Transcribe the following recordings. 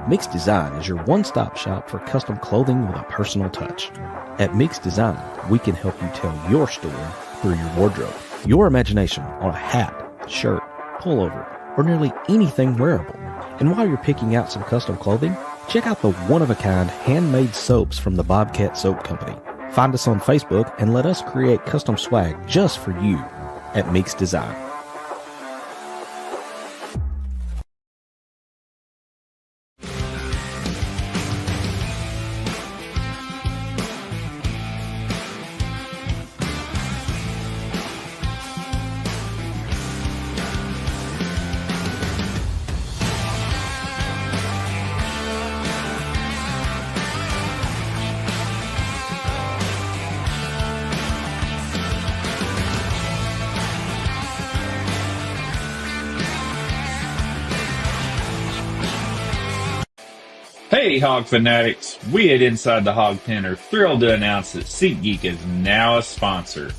Mix Design is your one-stop shop for custom clothing with a personal touch. At Mix Design, we can help you tell your story through your wardrobe. Your imagination on a hat, shirt, pullover, or nearly anything wearable. And while you're picking out some custom clothing, check out the one-of-a-kind handmade soaps from the Bobcat Soap Company. Find us on Facebook and let us create custom swag just for you at Mix Design. Hey Hog fanatics, we at Inside The Hawg Pen are thrilled to announce that SeatGeek is now a sponsor.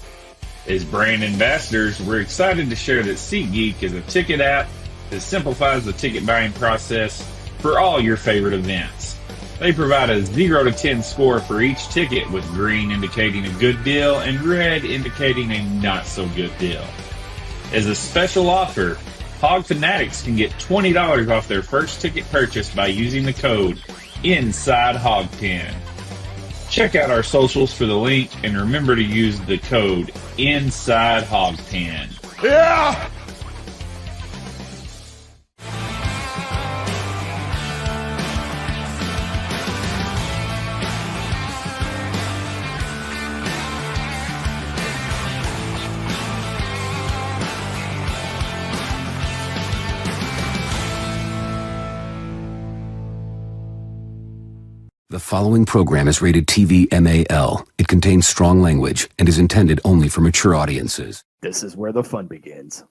As brand ambassadors, we're excited to share that SeatGeek is a ticket app that simplifies the ticket buying process for all your favorite events. They provide a 0 to 10 score for each ticket, with green indicating a good deal and red indicating a not so good deal. As a special offer, Hog fanatics can get $20 off their first ticket purchase by using the code Inside Hawg Pen. Check out our socials for the link and remember to use the code Inside Hawg Pen. Yeah! The following program is rated TV MAL. It contains strong language and is intended only for mature audiences. This is where the fun begins.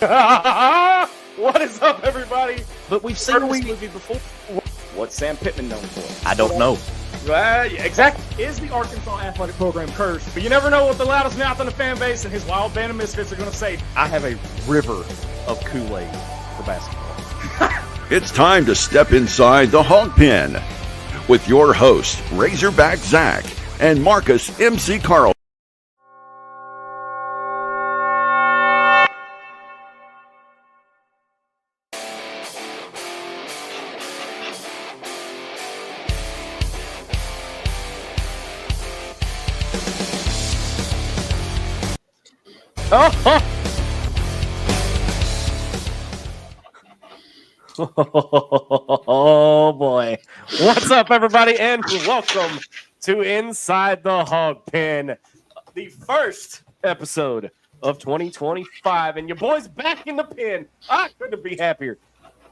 What is up, everybody? But we've seen this movie before. What's Sam Pittman known for? I don't know. Yeah, exactly. Is the Arkansas athletic program cursed? But you never know what the loudest mouth in the fan base and his wild band of misfits are going to say. I have a river of Kool-Aid for basketball. It's time to step inside the Hawg Pen with your hosts, Razorback Zach and Marcus MC Carl. Oh boy. What's up, everybody, and welcome to Inside the Hawg Pen, the first episode of 2025, and your boy's back in the pen. I couldn't be happier.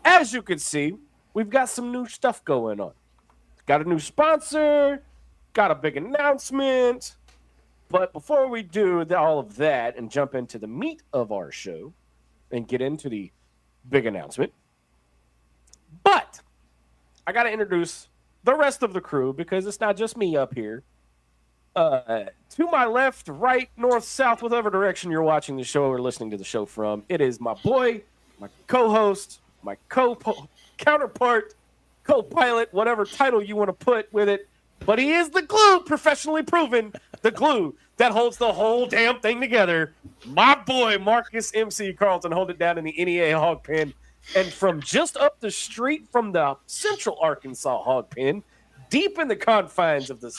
As you can see, we've got some new stuff going on. Got a new sponsor, got a big announcement, but before we do all of that and jump into the meat of our show and get into the big announcement, but I got to introduce the rest of the crew because it's not just me up here. To my left, right, north, south, whatever direction you're watching the show or listening to the show from, it is my boy, my co-host, my counterpart, co-pilot, whatever title you want to put with it. But he is the glue, professionally proven, the glue that holds the whole damn thing together. My boy, Marcus MC Carlton, hold it down in the NEA Hawg Pen. And from just up the street from the Central Arkansas Hawg Pen, deep in the confines of the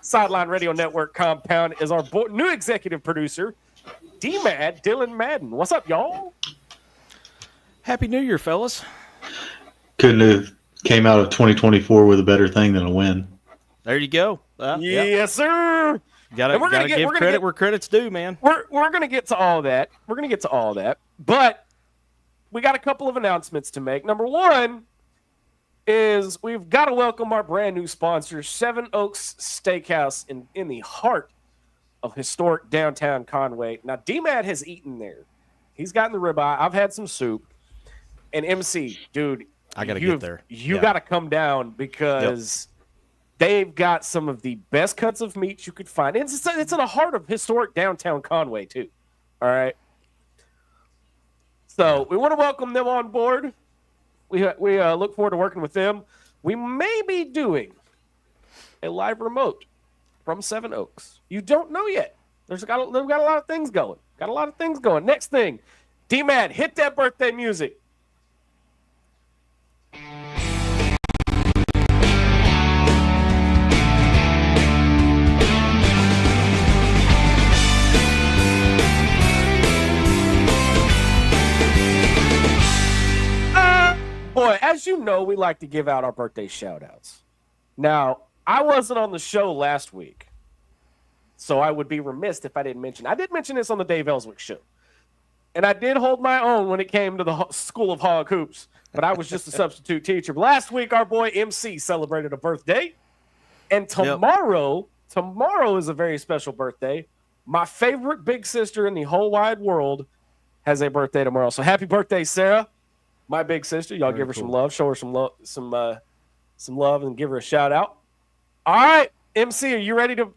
Sideline Radio Network compound, is our new executive producer, D-Mad, Dylan Madden. What's up, y'all? Happy New Year, fellas. Couldn't have came out of 2024 with a better thing than a win. There you go. Yes, sir. Gotta give credit where credit's due, man. We're going to get to all that. But we got a couple of announcements to make. Number one is we've got to welcome our brand new sponsor, Seven Oaks Steakhouse in the heart of historic downtown Conway. Now, D-Mad has eaten there. He's gotten the ribeye. I've had some soup. And MC, dude, I got to get there. You got to come down because they've got some of the best cuts of meat you could find. It's in the heart of historic downtown Conway, too. All right. So we want to welcome them on board. We look forward to working with them. We may be doing a live remote from Seven Oaks. You don't know yet. They've got a lot of things going. Next thing, D-Man, hit that birthday music. Boy, as you know, we like to give out our birthday shout-outs. Now, I wasn't on the show last week, so I would be remiss if I didn't mention. I did mention this on the Dave Ellswick show, and I did hold my own when it came to the School of Hog Hoops, but I was just a substitute teacher. But last week, our boy MC celebrated a birthday, and tomorrow is a very special birthday. My favorite big sister in the whole wide world has a birthday tomorrow. So happy birthday, Sarah. My big sister, y'all give her some love, show her some love, some love, and give her a shout out. All right, MC, are you ready to?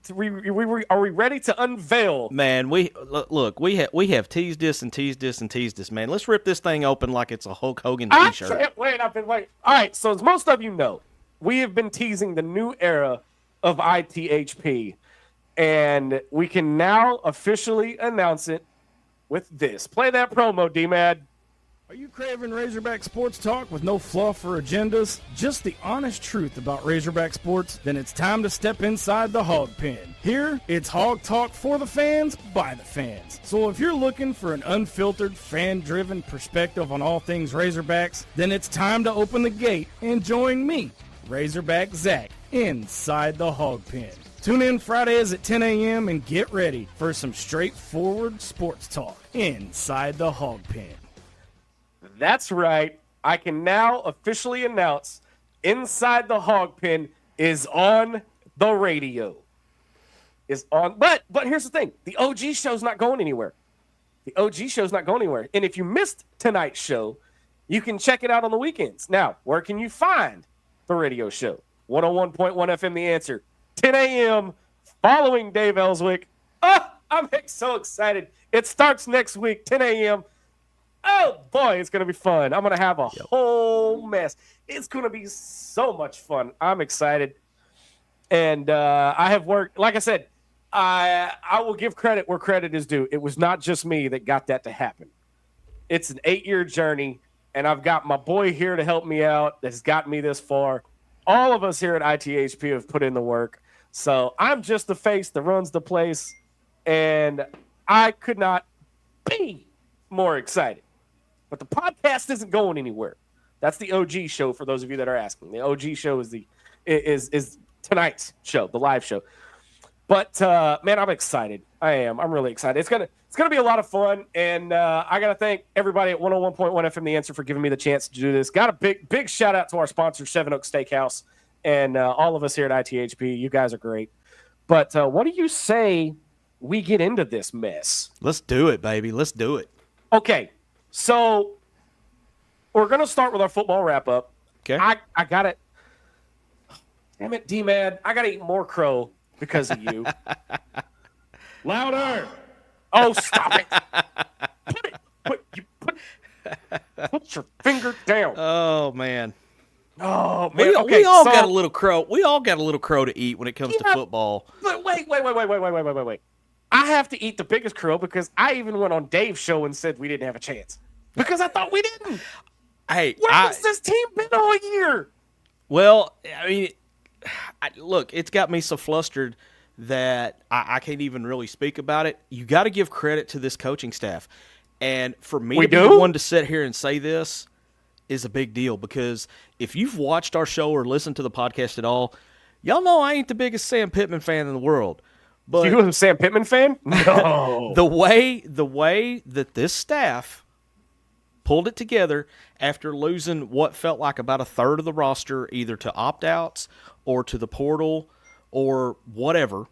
Are we ready to unveil? Man, we have teased this, man. Let's rip this thing open like it's a Hulk Hogan T-shirt. I've been waiting. All right, so as most of you know, we have been teasing the new era of ITHP, and we can now officially announce it with this. Play that promo, D-Mad. Are you craving Razorback sports talk with no fluff or agendas? Just the honest truth about Razorback sports? Then it's time to step inside the Hog Pen. Here, it's hog talk for the fans, by the fans. So if you're looking for an unfiltered, fan-driven perspective on all things Razorbacks, then it's time to open the gate and join me, Razorback Zach, inside the Hog Pen. Tune in Fridays at 10 a.m. and get ready for some straightforward sports talk inside the Hog Pen. That's right. I can now officially announce Inside the Hog Pen is on the radio. But here's the thing. The OG show's not going anywhere. And if you missed tonight's show, you can check it out on the weekends. Now, where can you find the radio show? 101.1 FM The Answer. 10 a.m. following Dave Ellswick. Oh, I'm so excited. It starts next week, 10 a.m. Oh, boy, it's going to be fun. I'm going to have a whole mess. It's going to be so much fun. I'm excited. And I have worked, like I said, I will give credit where credit is due. It was not just me that got that to happen. It's an 8-year journey, and I've got my boy here to help me out that's got me this far. All of us here at ITHP have put in the work. So I'm just the face that runs the place, and I could not be more excited. But the podcast isn't going anywhere. That's the OG show for those of you that are asking. The OG show is tonight's show, the live show. But man, I'm excited. I'm really excited. It's gonna be a lot of fun, and I gotta thank everybody at 101.1 FM The Answer for giving me the chance to do this. Got a big shout out to our sponsor, Seven Oaks Steakhouse, and all of us here at ITHP. You guys are great. But what do you say we get into this mess? Let's do it, baby. Let's do it. Okay. So we're going to start with our football wrap-up. Okay. I got it. Damn it, D-Man. I got to eat more crow because of you. Louder! Oh, stop it. Put your finger down. Oh, man. Oh, man. We all got a little crow. We all got a little crow to eat when it comes to football. But wait. I have to eat the biggest crow because I even went on Dave's show and said we didn't have a chance. Because I thought we didn't. Hey, where has this team been all year? Well, I mean, look, it's got me so flustered that I can't even really speak about it. You got to give credit to this coaching staff. And for me to be the one to sit here and say this is a big deal, because if you've watched our show or listened to the podcast at all, y'all know I ain't the biggest Sam Pittman fan in the world. But you a Sam Pittman fan? No. the way that this staff pulled it together after losing what felt like about a third of the roster, either to opt-outs or to the portal or whatever,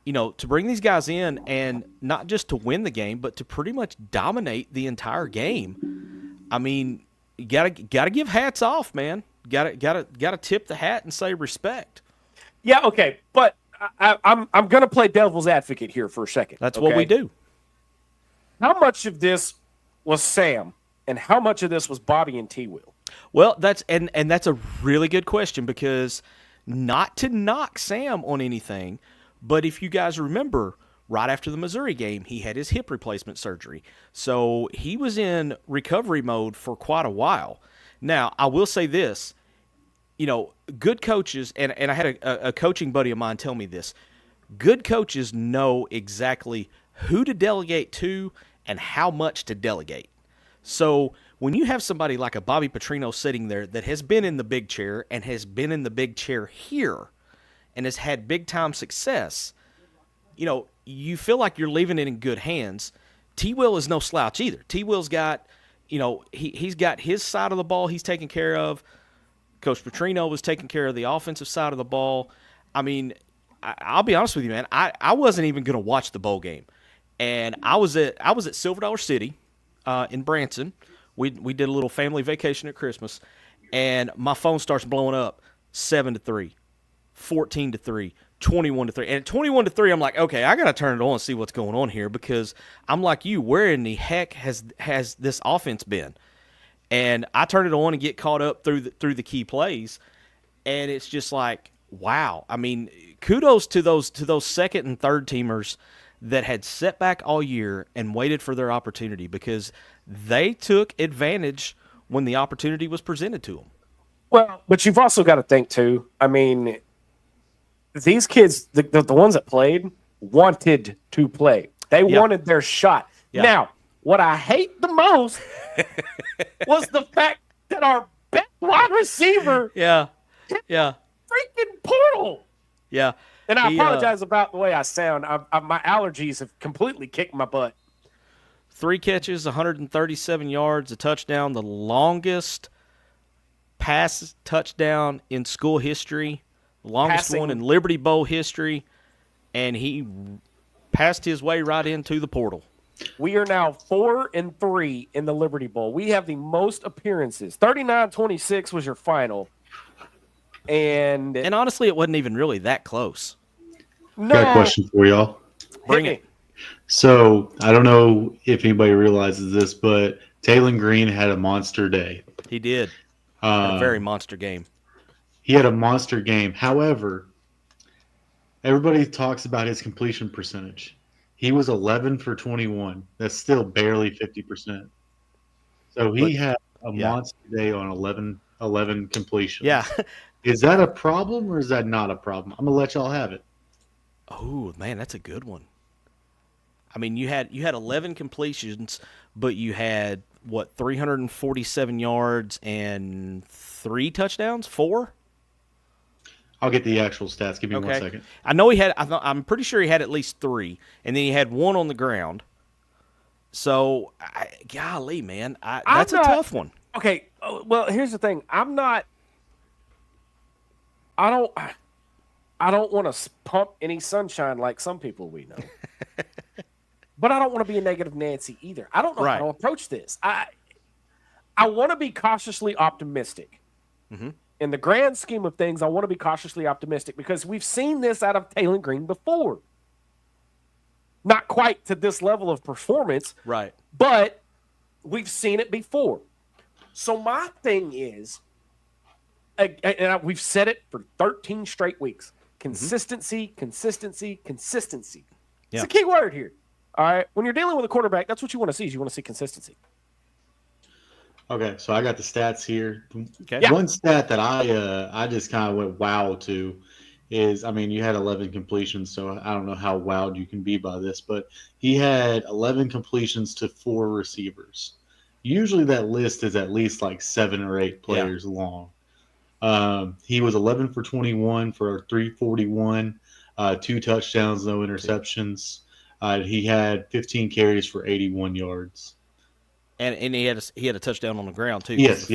to bring these guys in and not just to win the game, but to pretty much dominate the entire game. I mean, you gotta give hats off, man. Gotta tip the hat and say respect. Yeah, okay, but I'm gonna play devil's advocate here for a second. That's what we do. How much of this was Sam, and how much of this was Bobby and T. Will? Well, that's a really good question, because not to knock Sam on anything, but if you guys remember, right after the Missouri game, he had his hip replacement surgery. So he was in recovery mode for quite a while. Now, I will say this, good coaches, and I had a coaching buddy of mine tell me this, good coaches know exactly who to delegate to and how much to delegate. So when you have somebody like a Bobby Petrino sitting there that has been in the big chair and has been in the big chair here and has had big-time success, you feel like you're leaving it in good hands. T-Will is no slouch either. T-Will's got, he's got his side of the ball he's taking care of. Coach Petrino was taking care of the offensive side of the ball. I mean, I'll be honest with you, man. I wasn't even going to watch the bowl game. And I was at Silver Dollar City in Branson. We did a little family vacation at Christmas, and my phone starts blowing up 7-3, 14-3, 21-3. And at 21-3, I'm like, okay, I got to turn it on and see what's going on here, because I'm like you, where in the heck has this offense been? And I turn it on and get caught up through the key plays, and it's just like, wow. I mean, kudos to those second and third teamers that had set back all year and waited for their opportunity, because they took advantage when the opportunity was presented to them. Well, but you've also got to think, too, I mean, these kids, the ones that played, wanted to play. They wanted their shot. Yeah. Now, what I hate the most was the fact that our best wide receiver freaking portal. Yeah. And I apologize about the way I sound. My allergies have completely kicked my butt. 3 catches, 137 yards, a touchdown, the longest pass touchdown in school history, the longest one in Liberty Bowl history, and he passed his way right into the portal. We are now 4-3 in the Liberty Bowl. We have the most appearances. 39-26 was your final. And honestly, it wasn't even really that close. No. Got a question for y'all. Bring it. So I don't know if anybody realizes this, but Taylor Green had a monster day. He did. Had a very monster game. He had a monster game. However, everybody talks about his completion percentage. He was 11 for 21. That's still barely 50%. So he had a monster day on 11 completions. Yeah. Is that a problem or is that not a problem? I'm going to let y'all have it. Oh, man, that's a good one. I mean, you had 11 completions, but you had, 347 yards and 3 touchdowns? 4? I'll get the actual stats. Give me 1 second. I know I'm pretty sure he had at least 3, and then he had 1 on the ground. So, golly, man, that's a tough one. Okay, well, here's the thing. I don't want to pump any sunshine like some people we know. But I don't want to be a negative Nancy either. I don't know how to approach this. I want to be cautiously optimistic. Mm-hmm. In the grand scheme of things, I want to be cautiously optimistic because we've seen this out of Taylor Green before. Not quite to this level of performance, right? But we've seen it before. So my thing is, and we've said it for 13 straight weeks, consistency, consistency, consistency. It's a key word here. All right, when you're dealing with a quarterback, that's what you want to see. Is you want to see consistency. Okay, so I got the stats here. Okay. One stat that I just kind of went wow to is, I mean, you had 11 completions, so I don't know how wowed you can be by this, but he had 11 completions to 4 receivers. Usually that list is at least like 7 or 8 players long. He was 11 for 21 for 341, 2 touchdowns, no interceptions. He had 15 carries for 81 yards. And he had a touchdown on the ground too. Yes,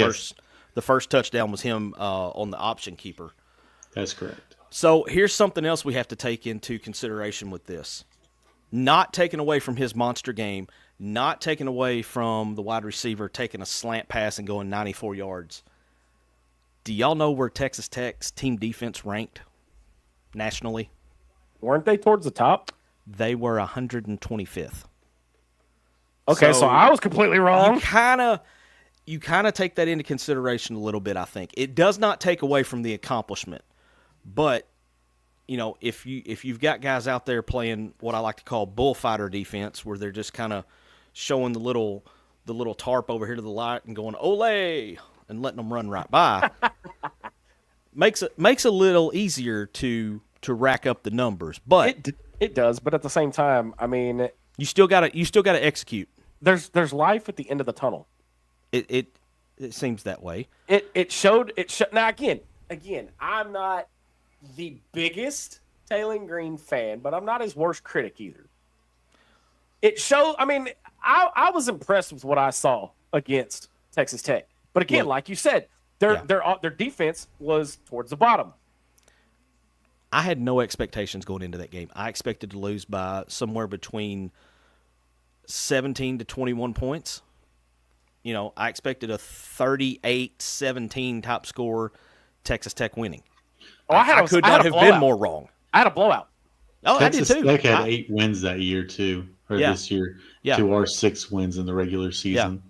The first touchdown was him on the option keeper. That's correct. So here's something else we have to take into consideration with this. Not taken away from his monster game, not taken away from the wide receiver taking a slant pass and going 94 yards. Do y'all know where Texas Tech's team defense ranked nationally? Weren't they towards the top? They were 125th. Okay, so I was completely wrong. you kind of take that into consideration a little bit, I think. It does not take away from the accomplishment. But, if you've got guys out there playing what I like to call bullfighter defense, where they're just kind of showing the little tarp over here to the light and going, "Ole," and letting them run right by, makes a little easier to rack up the numbers. But it does. But at the same time, I mean, you still got to execute. There's life at the end of the tunnel. It seems that way. It showed. Now again, I'm not the biggest Taylen Green fan, but I'm not his worst critic either. It showed. I mean, I was impressed with what I saw against Texas Tech. But again, like you said, their defense was towards the bottom. I had no expectations going into that game. I expected to lose by somewhere between 17 to 21 points. I expected a 38-17 top score, Texas Tech winning. I could not have been more wrong. I had a blowout. Oh, Texas I did too. Tech had 8 wins that year too, this year, to our 6 wins in the regular season. Yeah.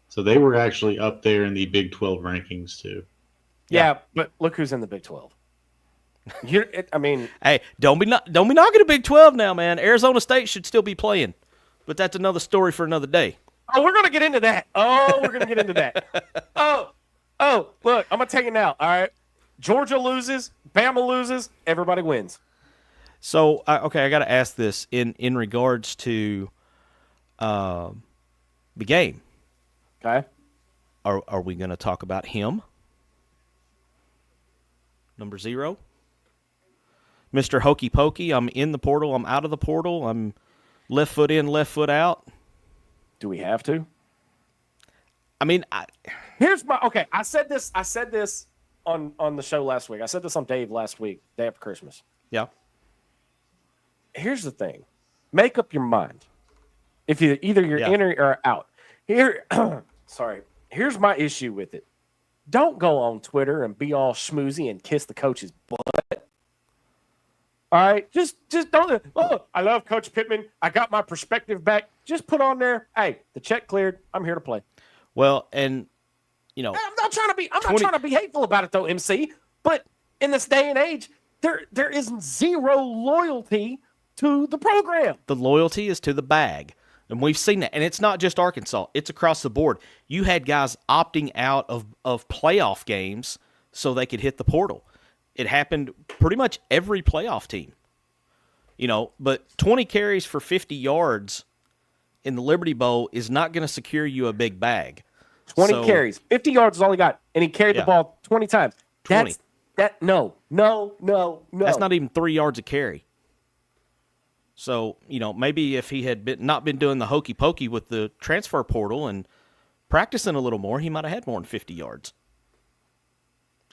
So they were actually up there in the Big 12 rankings too. Yeah, but look who's in the Big 12. Hey, don't be knocking the Big 12 now, man. Arizona State should still be playing, but that's another story for another day. Oh, we're gonna get into that. Oh, look, I'm gonna take it now. All right, Georgia loses, Bama loses, everybody wins. So, I got to ask this in regards to the game. Okay, are we going to talk about him? Number 0, Mr. Hokey Pokey. I'm in the portal. I'm out of the portal. I'm left foot in, left foot out. Do we have to? I mean, here's my okay. I said this on the show last week. I said this on Dave last week, day after Christmas. Yeah. Here's the thing. Make up your mind. If either you're in or out. Here sorry. Here's my issue with it. Don't go on Twitter and be all schmoozy and kiss the coach's butt. All right? Just don't. Oh, I love Coach Pittman. I got my perspective back. Just put on there, hey, the check cleared. I'm here to play. Well, and I'm not trying to be hateful about it though, MC. But in this day and age, there is zero loyalty to the program. The loyalty is to the bag. And we've seen that. And it's not just Arkansas. It's across the board. You had guys opting out of playoff games so they could hit the portal. It happened pretty much every playoff team. But 20 carries for 50 yards in the Liberty Bowl is not going to secure you a big bag. 20 carries. 50 yards is all he got. And he carried the ball 20 times. 20. No. That's not even 3 yards a carry. So, maybe if he had not been doing the hokey pokey with the transfer portal and practicing a little more, he might have had more than 50 yards.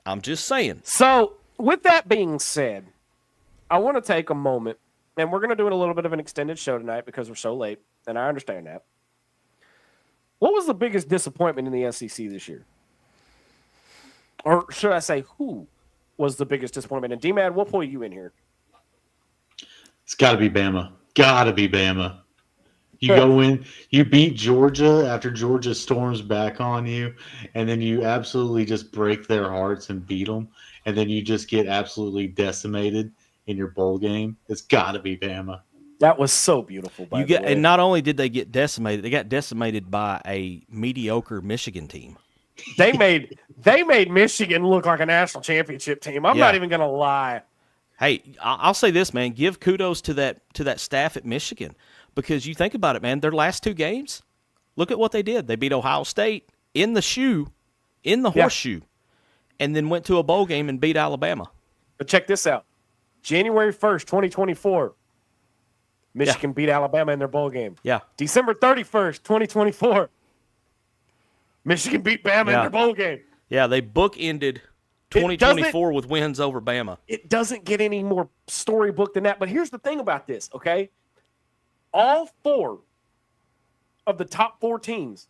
I'm just saying. So, with that being said, I want to take a moment, and we're going to do a little bit of an extended show tonight because we're so late, and I understand that. What was the biggest disappointment in the SEC this year? Or should I say, who was the biggest disappointment? And D-Man, we'll pull you in here. It's got to be Bama. You go in, you beat Georgia after Georgia storms back on you, and then you absolutely just break their hearts and beat them, and then you just get absolutely decimated in your bowl game. It's got to be Bama. That was so beautiful. By the way. And not only did they get decimated, they got decimated by a mediocre Michigan team. They made Michigan look like a national championship team. I'm not even going to lie. Hey, I'll say this, man. Give kudos to that staff at Michigan, because you think about it, man. Their last 2 games, look at what they did. They beat Ohio State in the horseshoe, and then went to a bowl game and beat Alabama. But check this out. January 1st, 2024, Michigan beat Alabama in their bowl game. Yeah. December 31st, 2024, Michigan beat Bama in their bowl game. Yeah, they bookended 2024 with wins over Bama. It doesn't get any more storybook than that. But here's the thing about this, okay? All 4 of the top 4 teams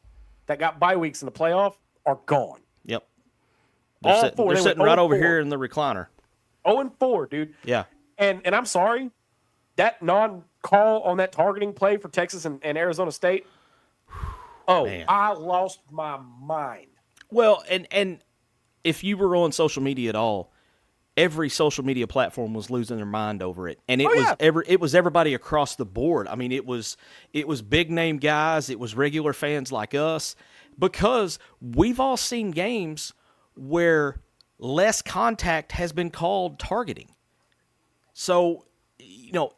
that got bye weeks in the playoff are gone. Yep. All 4. They're sitting right over here in the recliner. 0-4, dude. Yeah. And I'm sorry, that non-call on that targeting play for Texas and Arizona State, Oh, Man. I lost my mind. Well, and if you were on social media at all, every social media platform was losing their mind over it, and it was everybody across the board. I mean, it was big name guys, it was regular fans like us, because we've all seen games where less contact has been called targeting. So,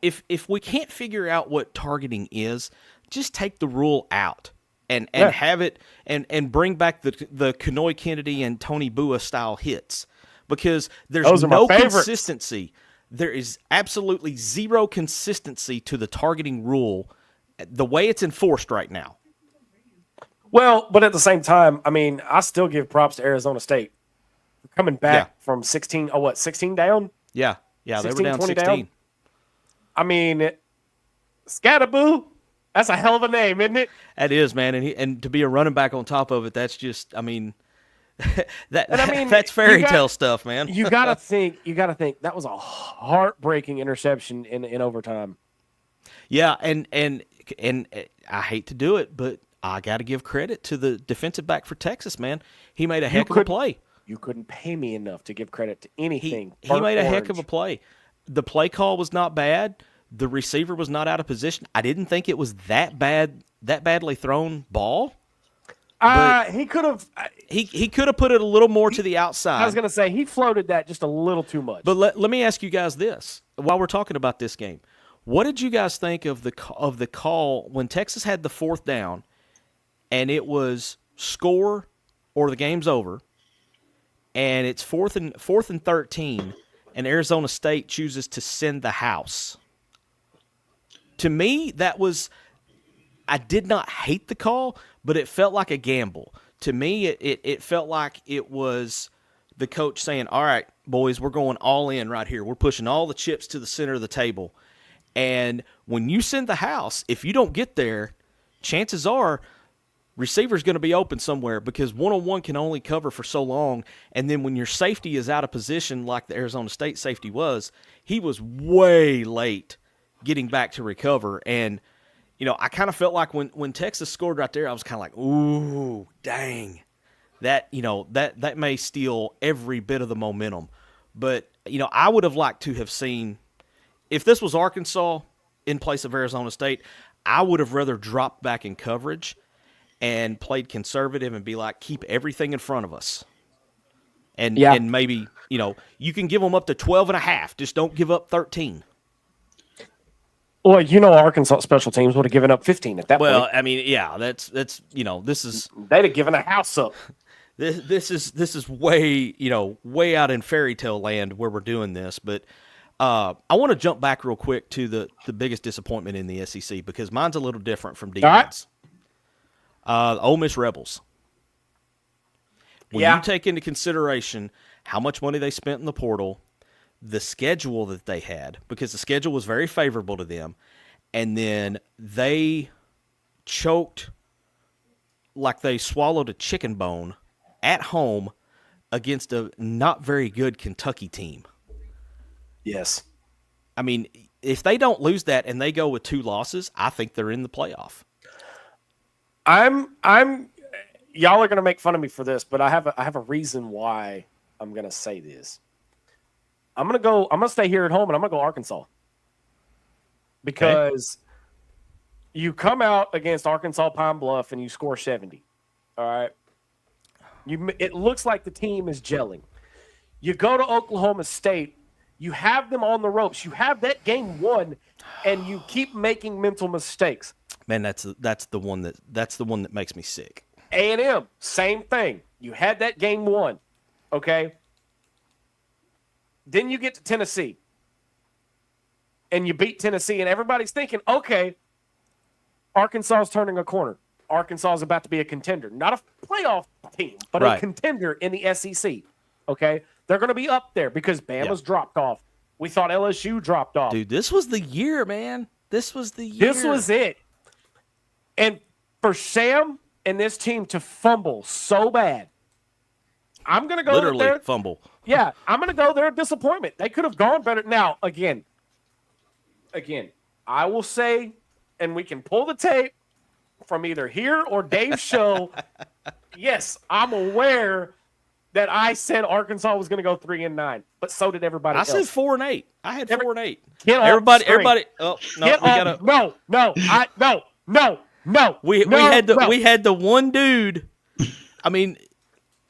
if we can't figure out what targeting is, just take the rule out and have it and bring back the Kanoy Kennedy and Tony Bua style hits. Because there's no consistency. There is absolutely zero consistency to the targeting rule the way it's enforced right now. Well, but at the same time, I mean, I still give props to Arizona State. Coming back from 16 down? Yeah, 16, they were down 16. Down? I mean, Scatterboo, that's a hell of a name, isn't it? That is, man. And to be a running back on top of it, that's just, I mean... that's fairy tale stuff, man. you gotta think that was a heartbreaking interception in overtime. Yeah, and I hate to do it, but I got to give credit to the defensive back for Texas, man. He made a heck of a play. You couldn't pay me enough to give credit to anything. He made a heck of a play. The play call was not bad. The receiver was not out of position. I didn't think it was that badly thrown ball. He could have. He could have put it a little more to the outside. I was going to say he floated that just a little too much. But let me ask you guys this while we're talking about this game: what did you guys think of the call when Texas had the 4th down, and it was score or the game's over, and it's 4th and 13, and Arizona State chooses to send the house? To me, that was. I did not hate the call, but it felt like a gamble. To me, it felt like it was the coach saying, all right, boys, we're going all in right here. We're pushing all the chips to the center of the table. And when you send the house, if you don't get there, chances are receiver's going to be open somewhere because one-on-one can only cover for so long. And then when your safety is out of position like the Arizona State safety was, he was way late getting back to recover. And I kind of felt like when Texas scored right there, I was kind of like, ooh, dang. That may steal every bit of the momentum. But, I would have liked to have seen, if this was Arkansas in place of Arizona State, I would have rather dropped back in coverage and played conservative and be like, keep everything in front of us. And maybe, you can give them up to 12.5. Just don't give up 13. Well, Arkansas special teams would have given up 15 at that point. Well, I mean, yeah, that's this is they'd have given a house up. This is way way out in fairy tale land where we're doing this. But I want to jump back real quick to the biggest disappointment in the SEC because mine's a little different from defense. The Ole Miss Rebels. When you take into consideration how much money they spent in the portal, the schedule that they had, because the schedule was very favorable to them, and then they choked like they swallowed a chicken bone at home against a not very good Kentucky team. Yes. I mean, if they don't lose that and they go with 2 losses, I think they're in the playoff. I'm y'all are going to make fun of me for this, but I have a reason why I'm going to say this. I'm going to stay here at home, and I'm going to go Arkansas. Because you come out against Arkansas Pine Bluff and you score 70. All right? It looks like the team is gelling. You go to Oklahoma State, you have them on the ropes. You have that game won, and you keep making mental mistakes. Man, that's the one that makes me sick. A&M, same thing. You had that game won. Okay? Then you get to Tennessee, and you beat Tennessee, and everybody's thinking, okay, Arkansas is turning a corner. Arkansas is about to be a contender. Not a playoff team, but a contender in the SEC. Okay? They're going to be up there because Bama's dropped off. We thought LSU dropped off. Dude, this was the year, man. This was the year. This was it. And for Sam and this team to fumble so bad, I'm going to go literally there. Fumble. Yeah, I'm going to go there. Disappointment. They could have gone better. Now, again, I will say, and we can pull the tape from either here or Dave's show, yes, I'm aware that I said Arkansas was going to go 3-9, but so did everybody else. I said 4-8. I had 4-8. Everybody. Oh no, we gotta. No. We had the one dude. I mean,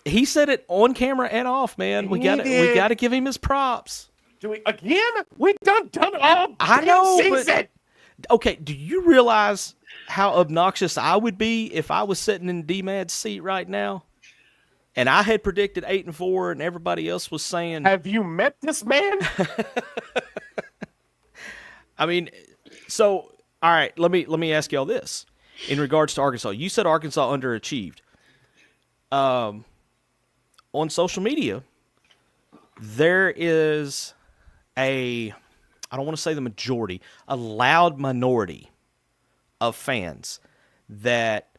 he said it on camera and off. Man, we got to give him his props. Do we again? We done it all. I know, season. But okay. Do you realize how obnoxious I would be if I was sitting in D-Mad's seat right now, and I had predicted 8-4, and everybody else was saying, "Have you met this man?" I mean, so all right. Let me ask y'all this in regards to Arkansas. You said Arkansas underachieved. On social media, there is I don't want to say the majority, a loud minority of fans that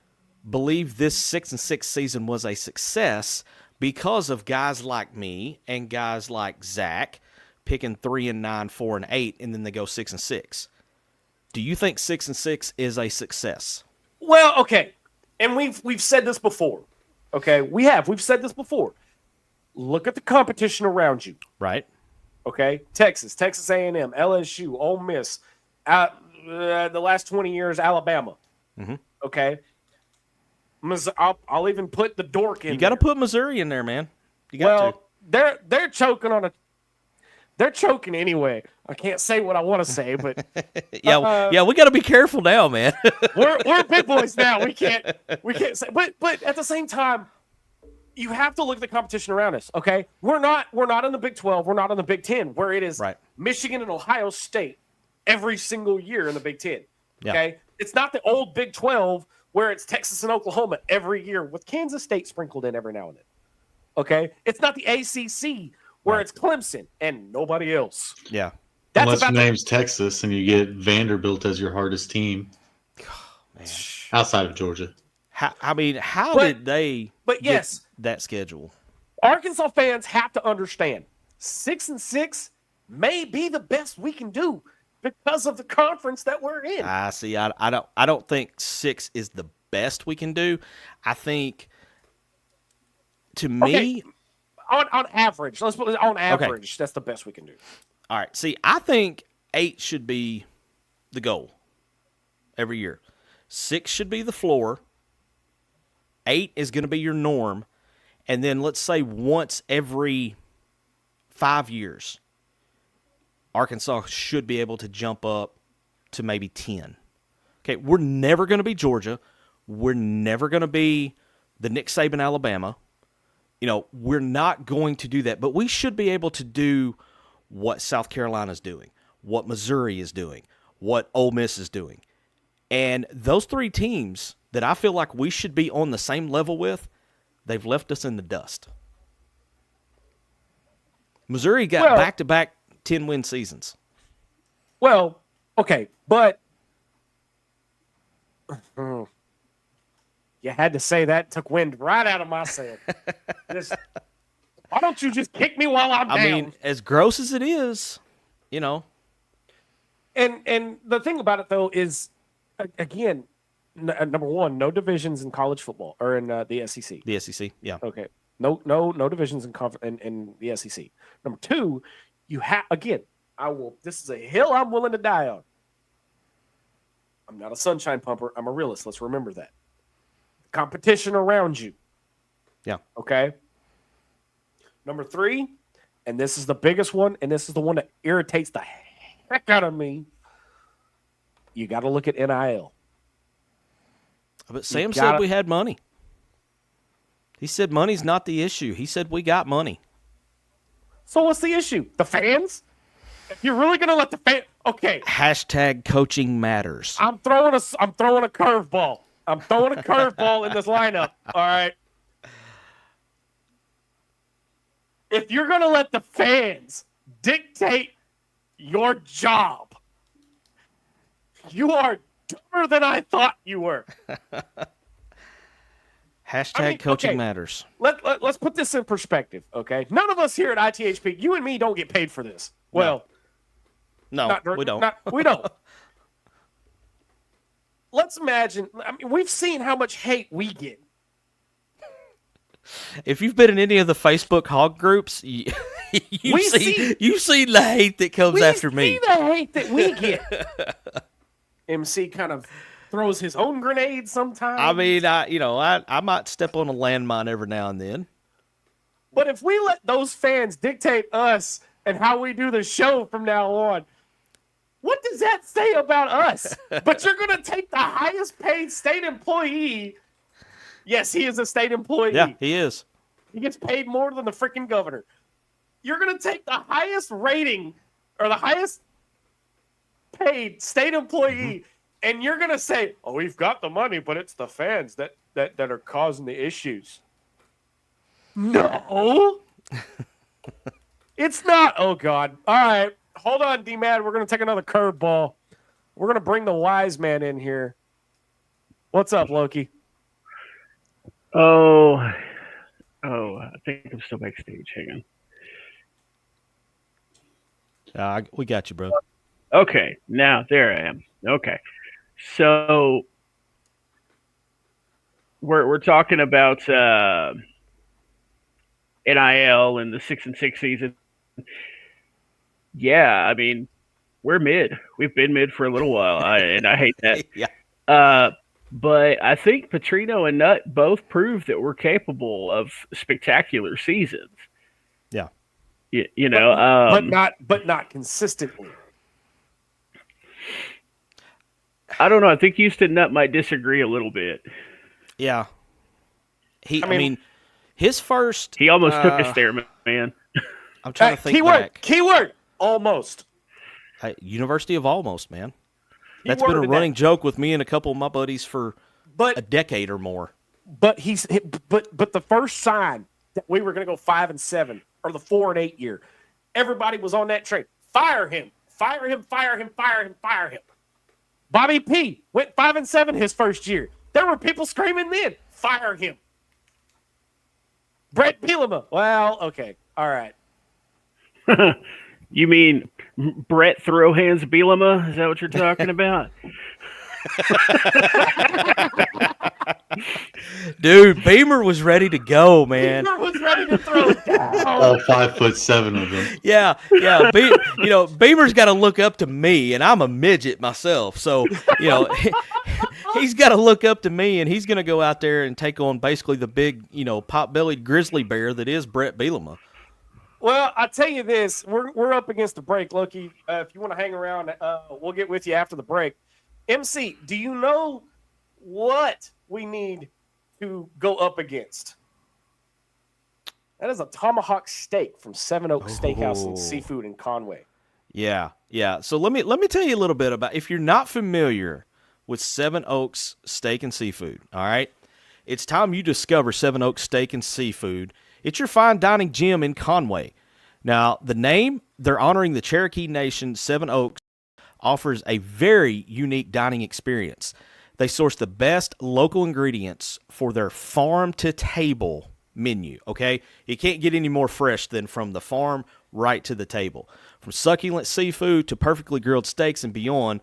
believe this 6-6 season was a success because of guys like me and guys like Zach picking 3-9, 4-8, and then they go 6-6. Do you think 6-6 is a success? Well, okay, and we've said this before. Okay, we've said this before. Look at the competition around you. Right. Okay, Texas A&M, LSU, Ole Miss, the last 20 years, Alabama. Mm-hmm. Okay, I'll even put the dork in. You got to put Missouri in there, man. You got to. They're choking on They're choking anyway. I can't say what I want to say, but yeah, we got to be careful now, man. we're big boys now. We can't say. But at the same time, you have to look at the competition around us. Okay, we're not in the Big 12. We're not in the Big 10, where it is right. Michigan and Ohio State every single year in the Big 10. Yeah. Okay, it's not the old Big 12 where it's Texas and Oklahoma every year with Kansas State sprinkled in every now and then. Okay, it's not the ACC where right. it's Clemson and nobody else. Yeah. Unless your name's Texas and you get Vanderbilt as your hardest team. Man. Outside of Georgia. How did they get that schedule? Arkansas fans have to understand 6-6 may be the best we can do because of the conference that we're in. I see. I don't think 6 is the best we can do. I think to me on average, let's put it on average, that's the best we can do. All right. See, I think 8 should be the goal every year. 6 should be the floor. 8 is going to be your norm. And then let's say once every 5 years, Arkansas should be able to jump up to maybe 10. Okay, we're never going to be Georgia. We're never going to be the Nick Saban Alabama. You know, we're not going to do that. But we should be able to do what South Carolina's doing, what Missouri is doing, what Ole Miss is doing. And those 3 teams that I feel like we should be on the same level with, they've left us in the dust. Missouri got back-to-back 10-win seasons. Well, okay, but you had to say that, took wind right out of my sail. Why don't you just kick me while I'm down? I mean, as gross as it is, you know. And the thing about it, though, is, again, number one, no divisions in college football or in the SEC. The SEC, yeah. Okay, no divisions in the SEC. Number two, you have again. This is a hill I'm willing to die on. I'm not a sunshine pumper. I'm a realist. Let's remember that. Competition around you. Yeah. Okay. Number 3, and this is the biggest one, and this is the one that irritates the heck out of me. You got to look at NIL. But Sam said we had money. He said money's not the issue. He said we got money. So what's the issue? The fans? If you're really going to let the fans... Okay. Hashtag coaching matters. I'm throwing a curveball. I'm throwing a curveball in this lineup. All right. If you're going to let the fans dictate your job, you are dumber than I thought you were. Hashtag coaching matters. Let's put this in perspective, okay? None of us here at ITHP, you and me, don't get paid for this. Well, no, we don't. We don't. let's imagine. I mean, we've seen how much hate we get. If you've been in any of the Facebook hog groups, you've seen the hate that comes after me. We see the hate that we get. MC kind of throws his own grenades sometimes. I mean, I might step on a landmine every now and then. But if we let those fans dictate us and how we do the show from now on, what does that say about us? But you're going to take the highest paid state employee. Yes, he is a state employee. Yeah, he is. He gets paid more than the freaking governor. You're going to take the highest rating or the highest paid state employee, and you're going to say, oh, we've got the money, but it's the fans that are causing the issues. No. It's not. Oh, God. All right. Hold on, D-Mad. We're going to take another curveball. We're going to bring the wise man in here. What's up, Loki? Oh, I think I'm still backstage. Hang on. We got you, bro. Okay, now there I am. Okay, so we're talking about NIL and the 6-6 season. Yeah, I mean, we're mid. We've been mid for a little while, and I hate that. Yeah. But I think Petrino and Nutt both proved that we're capable of spectacular seasons. Yeah. You know, but not consistently. I don't know. I think Houston Nutt might disagree a little bit. Yeah. I mean, his first. He almost took us there, man. I'm trying to think back. Keyword. Almost. University of Almost, man. That's been a running joke with me and a couple of my buddies for a decade or more. But but the first sign that we were going to go 5-7 or the 4-8 year, everybody was on that train. Fire him, fire him, fire him, fire him, fire him. Bobby P went 5-7 his first year. There were people screaming then, fire him. Brett Bielema. Well, okay, all right. You mean Brett Throw Hands Bielema? Is that what you're talking about? Dude, Beamer was ready to go, man. Beamer was ready to throw it down. All 5'7" of them. Yeah. Beamer's got to look up to me, and I'm a midget myself. So, he's got to look up to me, and he's going to go out there and take on basically the big, pot-bellied grizzly bear that is Brett Bielema. Well, I'll tell you this. We're up against the break, Loki. If you want to hang around, we'll get with you after the break. MC, do you know what we need to go up against? That is a tomahawk steak from Seven Oaks Steakhouse and Seafood in Conway. Yeah. So let me tell you a little bit about, if you're not familiar with Seven Oaks Steak and Seafood, all right? It's time you discover Seven Oaks Steak and Seafood. It's your fine dining gym in Conway. Now, the name, they're honoring the Cherokee Nation. Seven Oaks offers a very unique dining experience. They source the best local ingredients for their farm-to-table menu, okay? You can't get any more fresh than from the farm right to the table. From succulent seafood to perfectly grilled steaks and beyond,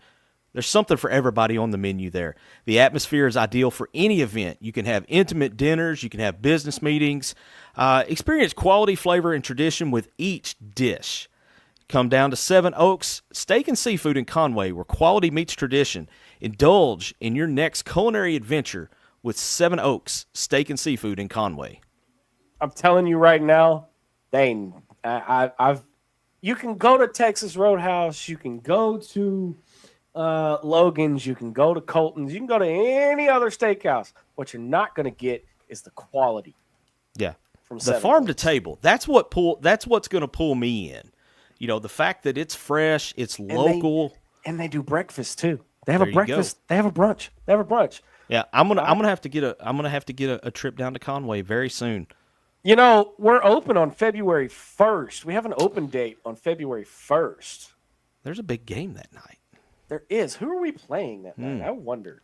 there's something for everybody on the menu there. The atmosphere is ideal for any event. You can have intimate dinners. You can have business meetings. Experience quality, flavor, and tradition with each dish. Come down to Seven Oaks Steak and Seafood in Conway, where quality meets tradition. Indulge in your next culinary adventure with Seven Oaks Steak and Seafood in Conway. I'm telling you right now, Dane, you can go to Texas Roadhouse. You can go to Logan's, you can go to Colton's, you can go to any other steakhouse. What you're not going to get is the quality. Yeah, from the farm to table. That's what's going to pull me in. The fact that it's fresh, it's local, and they do breakfast too. They have a breakfast. They have a brunch. They have a brunch. Yeah, I'm gonna have to get a trip down to Conway very soon. We're open on February 1st. We have an open date on February 1st. There's a big game that night. There is. Who are we playing that night? I wonder.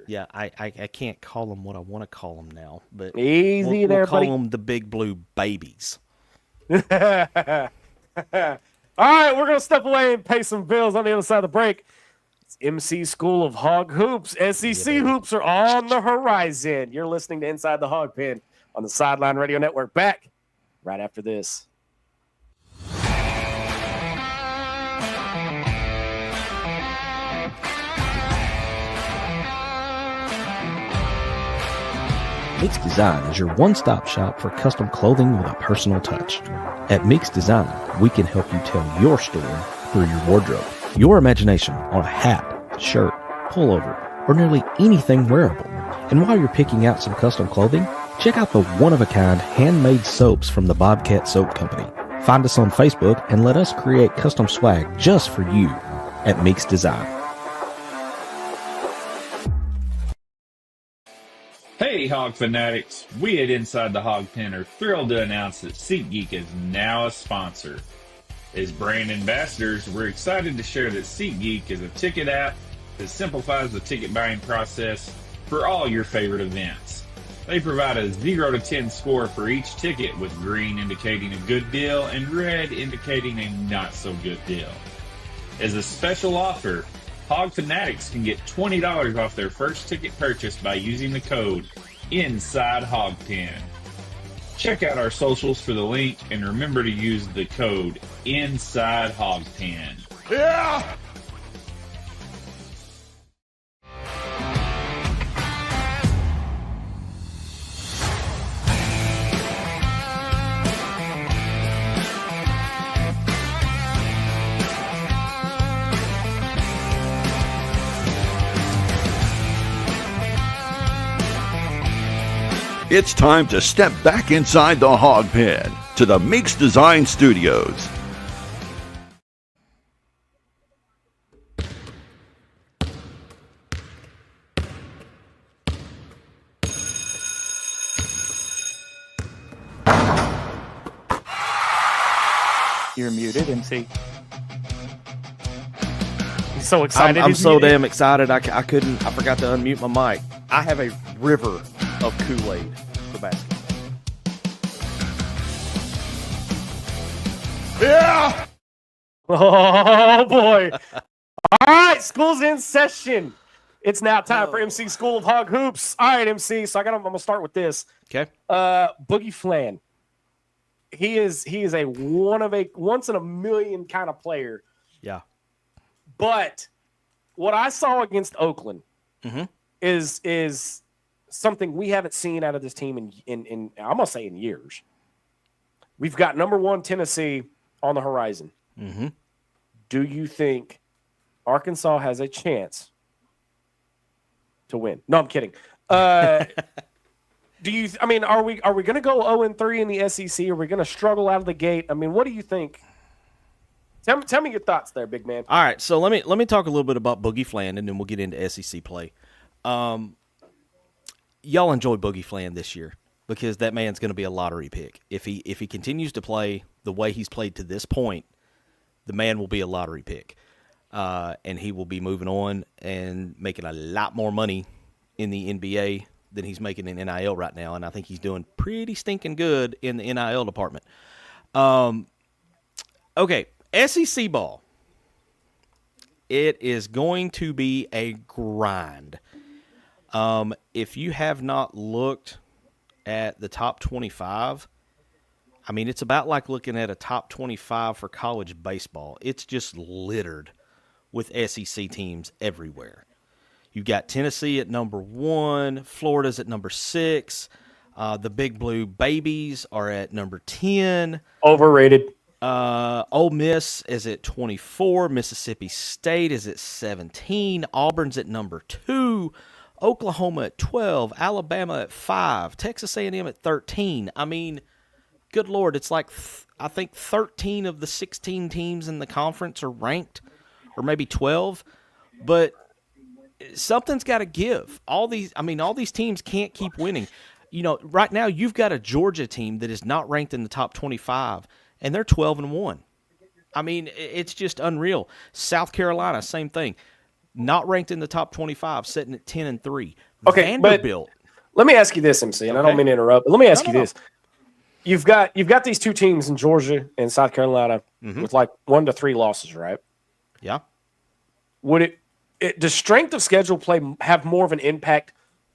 Yeah, I can't call them what I want to call them now, but we'll call them the Big Blue Babies. All right, we're going to step away and pay some bills on the other side of the break. MC School of Hog Hoops. SEC hoops are on the horizon. You're listening to Inside the Hog Pen on the Sideline Radio Network. Back right after this. Mix Design is your one-stop shop for custom clothing with a personal touch. At Mix Design, we can help you tell your story through your wardrobe. Your imagination on a hat, shirt, pullover, or nearly anything wearable. And while you're picking out some custom clothing, check out the one-of-a-kind handmade soaps from the Bobcat Soap Company. Find us on Facebook and let us create custom swag just for you at Mix Design. Hey, Hog fanatics! We at Inside the Hawg Pen are thrilled to announce that SeatGeek is now a sponsor. As brand ambassadors, we're excited to share that SeatGeek is a ticket app that simplifies the ticket buying process for all your favorite events. They provide a 0 to 10 score for each ticket, with green indicating a good deal and red indicating a not so good deal. As a special offer, Hog fanatics can get $20 off their first ticket purchase by using the code INSIDEHOGPEN. Check out our socials for the link and remember to use the code INSIDEHOGPEN. Yeah! It's time to step back inside the Hog Pen to the Mix Design Studios. You're muted, MC. He's so excited. I'm He's so muted. damn excited. I forgot to unmute my mic. I have a river of Kool-Aid for basketball. Yeah! Oh, boy. All right, school's in session. It's now time for MC School of Hog Hoops. All right, MC, so I'm going to start with this. Okay. Boogie Flan. He is a once in a million kind of player. Yeah. But what I saw against Oakland is something we haven't seen out of this team in I'm gonna say in years. We've got number 1 Tennessee on the horizon. Mm-hmm. Do you think Arkansas has a chance to win? No, I'm kidding. Are we going to go 0-3 in the SEC? Are we going to struggle out of the gate? I mean, what do you think? Tell me your thoughts there, big man. All right, so let me talk a little bit about Boogie Flan, and then we'll get into SEC play. Y'all enjoy Boogie Flan this year because that man's going to be a lottery pick. If he continues to play the way he's played to this point, the man will be a lottery pick, and he will be moving on and making a lot more money in the NBA than he's making in NIL right now, and I think he's doing pretty stinking good in the NIL department. Okay, SEC ball. It is going to be a grind. If you have not looked at the top 25, I mean, it's about like looking at a top 25 for college baseball. It's just littered with SEC teams everywhere. You've got Tennessee at number 1, Florida's at number 6, the Big Blue Babies are at number 10. Overrated. Ole Miss is at 24, Mississippi State is at 17, Auburn's at number 2, Oklahoma at 12, Alabama at 5, Texas A&M at 13. I mean, good Lord, it's like I think 13 of the 16 teams in the conference are ranked, or maybe 12, but something's got to give. All these teams can't keep winning. You know, right now you've got a Georgia team that is not ranked in the top 25, and they're 12-1. I mean, it's just unreal. South Carolina, same thing, not ranked in the top 25, sitting at 10-3. Okay, Vanderbilt. But let me ask you this, MC, and I don't mean to interrupt, but let me ask you this. You've got these two teams in Georgia and South Carolina with like 1 to 3 losses, right? Yeah. does strength of schedule play have more of an impact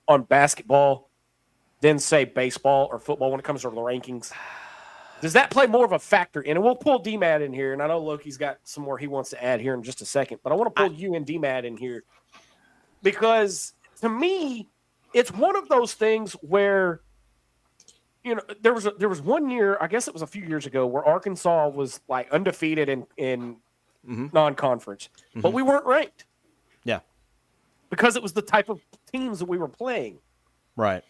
on basketball than, say, baseball or football when it comes to the rankings? Does that play more of a factor in it? We'll pull D-Mad in here, and I know Loki's got some more he wants to add here in just a second, but I want to pull you and D-Mad in here because, to me, it's one of those things where, you know, there was 1 year, I guess it was a few years ago, where Arkansas was like undefeated in non-conference, but we weren't ranked. Yeah, because it was the type of teams that we were playing. Right.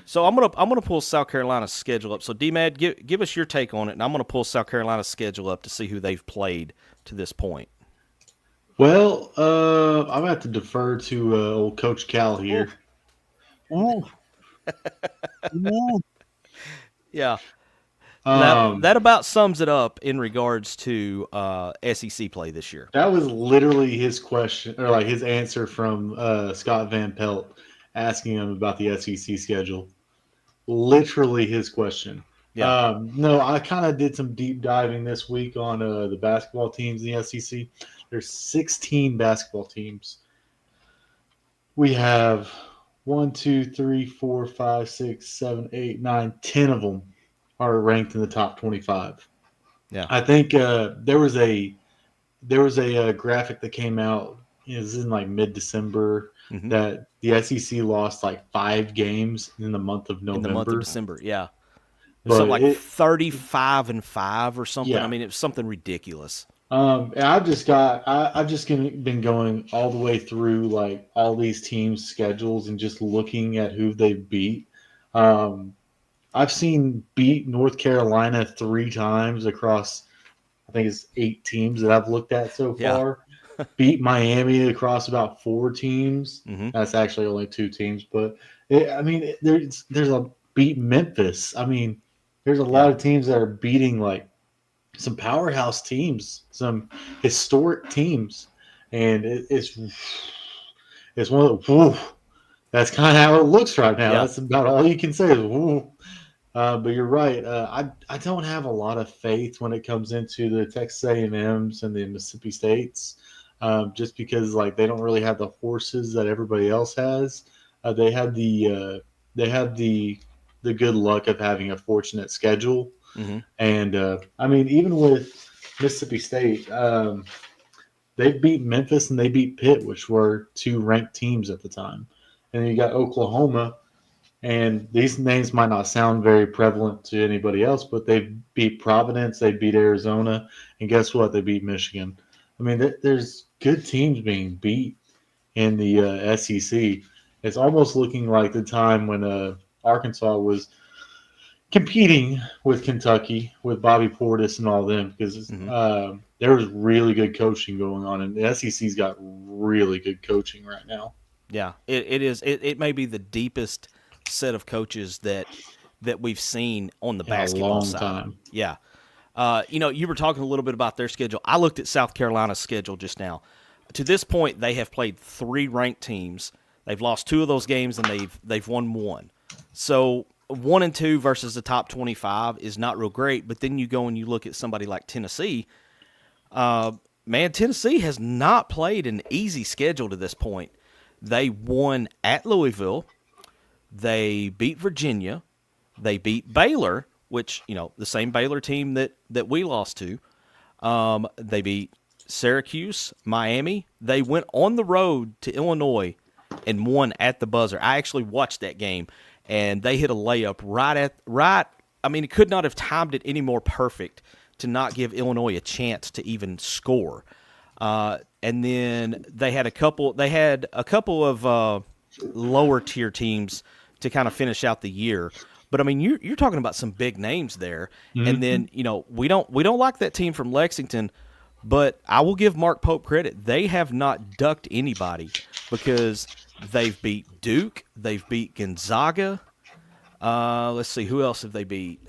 So I'm gonna pull South Carolina's schedule up. So D-Mad, give us your take on it, and I'm gonna pull South Carolina's schedule up to see who they've played to this point. Well, I'm going to have to defer to old Coach Cal here. Ooh. Ooh. Yeah. That about sums it up in regards to SEC play this year. That was literally his question, or like his answer from Scott Van Pelt asking him about the SEC schedule. Literally his question. Yeah. No, I kind of did some deep diving this week on the basketball teams in the SEC. There's 16 basketball teams. We have 1, 2, 3, 4, 5, 6, 7, 8, 9, 10 of them are ranked in the top 25. Yeah. I think there was a graphic that came out. It was in like mid-December that the SEC lost like 5 games in the month of November. In the month of December, yeah. But something like 35-5 or something. Yeah. I mean, it was something ridiculous. And I've just been going all the way through like all these teams' schedules and just looking at who they've beat. I've seen beat North Carolina 3 times across, I think it's 8 teams that I've looked at so far. Beat Miami across about 4 teams. That's actually only 2 teams, but there's a beat Memphis. I mean, there's a lot of teams that are beating like some powerhouse teams, some historic teams, and it's one of the. That's kind of how it looks right now. That's about all you can say is woo. But you're right. I don't have a lot of faith when it comes into the Texas A&Ms and the Mississippi States, just because like they don't really have the horses that everybody else has. They have the good luck of having a fortunate schedule, and I mean even with Mississippi State, they beat Memphis and they beat Pitt, which were 2 ranked teams at the time. And then you got Oklahoma, and these names might not sound very prevalent to anybody else, but they beat Providence, they beat Arizona, and guess what? They beat Michigan. I mean, there's good teams being beat in the SEC. It's almost looking like the time when Arkansas was competing with Kentucky, with Bobby Portis and all them, because there was really good coaching going on, and the SEC's got really good coaching right now. Yeah, it is. It may be the deepest set of coaches that we've seen on the basketball side. Time. Yeah. You were talking a little bit about their schedule. I looked at South Carolina's schedule just now. To this point, they have played 3 ranked teams. They've lost 2 of those games, and they've won 1. So 1 and 2 versus the top 25 is not real great. But then you go and you look at somebody like Tennessee. Tennessee has not played an easy schedule to this point. They won at Louisville. They beat Virginia. They beat Baylor, which, the same Baylor team that we lost to. They beat Syracuse, Miami. They went on the road to Illinois and won at the buzzer. I actually watched that game, and they hit a layup right. I mean, it could not have timed it any more perfect to not give Illinois a chance to even score. And then they had a couple of lower tier teams to kind of finish out the year. But I mean, you're talking about some big names there. And then, we don't like that team from Lexington, but I will give Mark Pope credit. They have not ducked anybody because they've beat Duke, they've beat Gonzaga. Let's see, who else have they beat?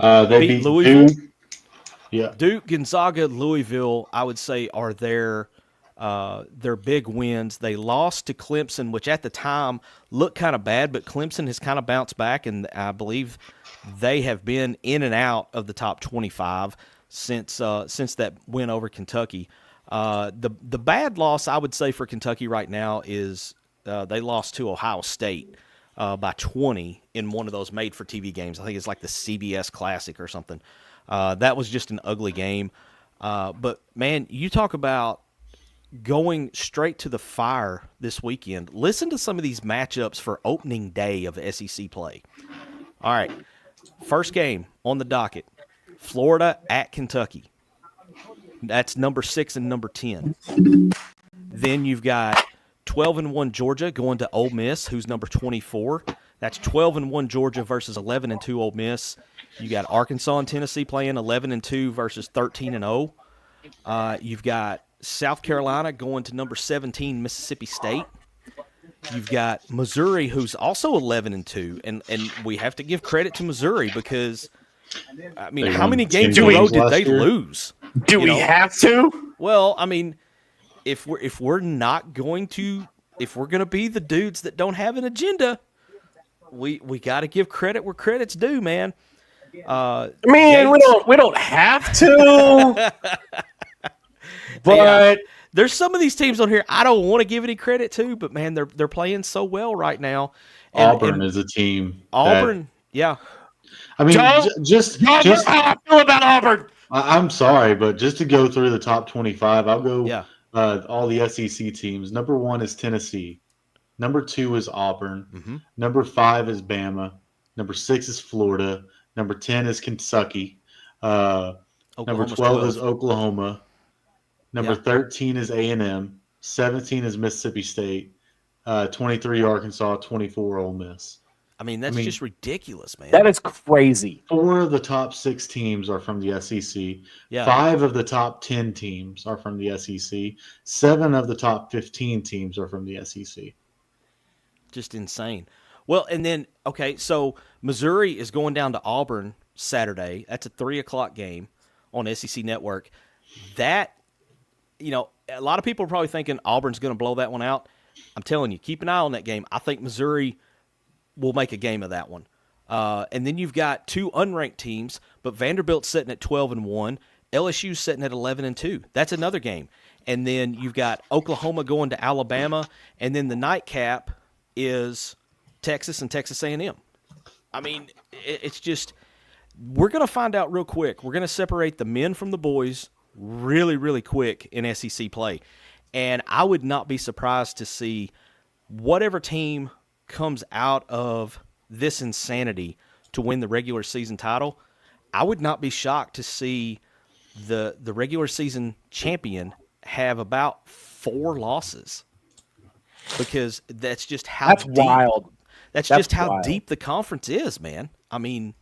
They beat Louisville. Duke. Yeah. Duke, Gonzaga, Louisville, I would say are their big wins. They lost to Clemson, which at the time looked kind of bad, but Clemson has kind of bounced back, and I believe they have been in and out of the top 25 since that win over Kentucky. The bad loss I would say for Kentucky right now is they lost to Ohio State by 20 in one of those made-for-TV games. I think it's like the CBS Classic or something. That was just an ugly game. But, man, you talk about going straight to the fire this weekend. Listen to some of these matchups for opening day of SEC play. All right, first game on the docket, Florida at Kentucky. That's number 6 and number 10. Then you've got 12-1 Georgia going to Ole Miss, who's number 24. That's 12-1 Georgia versus 11-2 Ole Miss. You got Arkansas and Tennessee playing 11-2 versus 13-0. You've got South Carolina going to number 17 Mississippi State. You've got Missouri, who's also 11-2, and we have to give credit to Missouri because, I mean, how many games in a row did they lose? Do we have to? Well, I mean, if we're going to be the dudes that don't have an agenda, we got to give credit where credit's due, man. I mean, we don't have to, but there's some of these teams on here I don't want to give any credit to, but man, they're playing so well right now. Auburn is a team. Auburn, yeah. I mean, just how I feel about Auburn. I'm sorry, but just to go through the top 25, I'll go. Yeah. All the SEC teams. Number 1 is Tennessee. Number 2 is Auburn. Mm-hmm. Number 5 is Bama. Number 6 is Florida. Number 10 is Kentucky. Number 12 is Oklahoma. Number 13 is A&M. 17 is Mississippi State. 23 Arkansas. 24 Ole Miss. I mean, that's just ridiculous, man. That is crazy. 4 of the top 6 teams are from the SEC. Yeah. 5 of the top 10 teams are from the SEC. 7 of the top 15 teams are from the SEC. Just insane. Well, and then, okay, so Missouri is going down to Auburn Saturday. That's a 3:00 game on SEC Network. That, a lot of people are probably thinking Auburn's going to blow that one out. I'm telling you, keep an eye on that game. I think Missouri will make a game of that one. And then you've got 2 unranked teams, but Vanderbilt's sitting at 12-1. LSU's sitting at 11-2. That's another game. And then you've got Oklahoma going to Alabama, and then the nightcap is Texas and Texas A&M. I mean, it's just we're going to find out real quick. We're going to separate the men from the boys really, really quick in SEC play. And I would not be surprised to see whatever team comes out of this insanity to win the regular season title. I would not be shocked to see the regular season champion have about 4 losses, because that's just how wild. That's just how deep the conference is, man. I mean,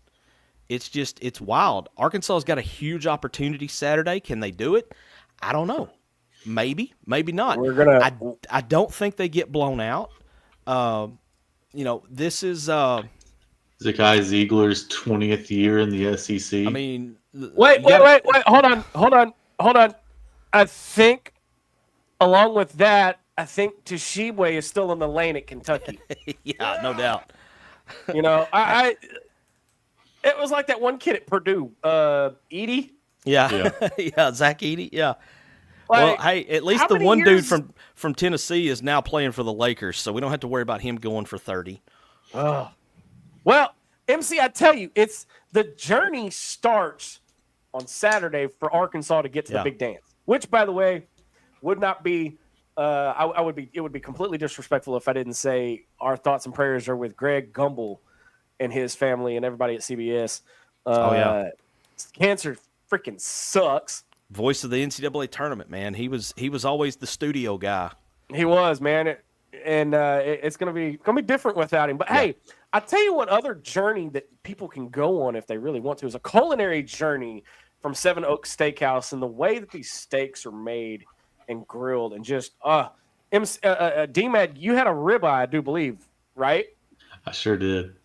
it's wild. Arkansas's got a huge opportunity Saturday. Can they do it? I don't know. Maybe, maybe not. I don't think they get blown out. This is Zakai Ziegler's 20th year in the SEC. I mean, wait. Hold on. I think, along with that, I think Tshiebwe is still in the lane at Kentucky. Yeah, no doubt. It was like that one kid at Purdue, Edey. Yeah, Zach Edey. Yeah. Well, hey, at least the one dude from Tennessee is now playing for the Lakers, so we don't have to worry about him going for 30. Oh. Well, MC, I tell you, it's the journey starts on Saturday for Arkansas to get to the big dance, which, by the way, would not be it would be completely disrespectful if I didn't say our thoughts and prayers are with Greg Gumbel and his family and everybody at CBS. Cancer freaking sucks. Voice of the NCAA tournament, man. He was always the studio guy. He was, man. It's gonna be different without him. But hey, I tell you what other journey that people can go on if they really want to is a culinary journey from Seven Oaks Steakhouse, and the way that these steaks are made and grilled, and just D-Mad, you had a ribeye, I do believe, right? I sure did.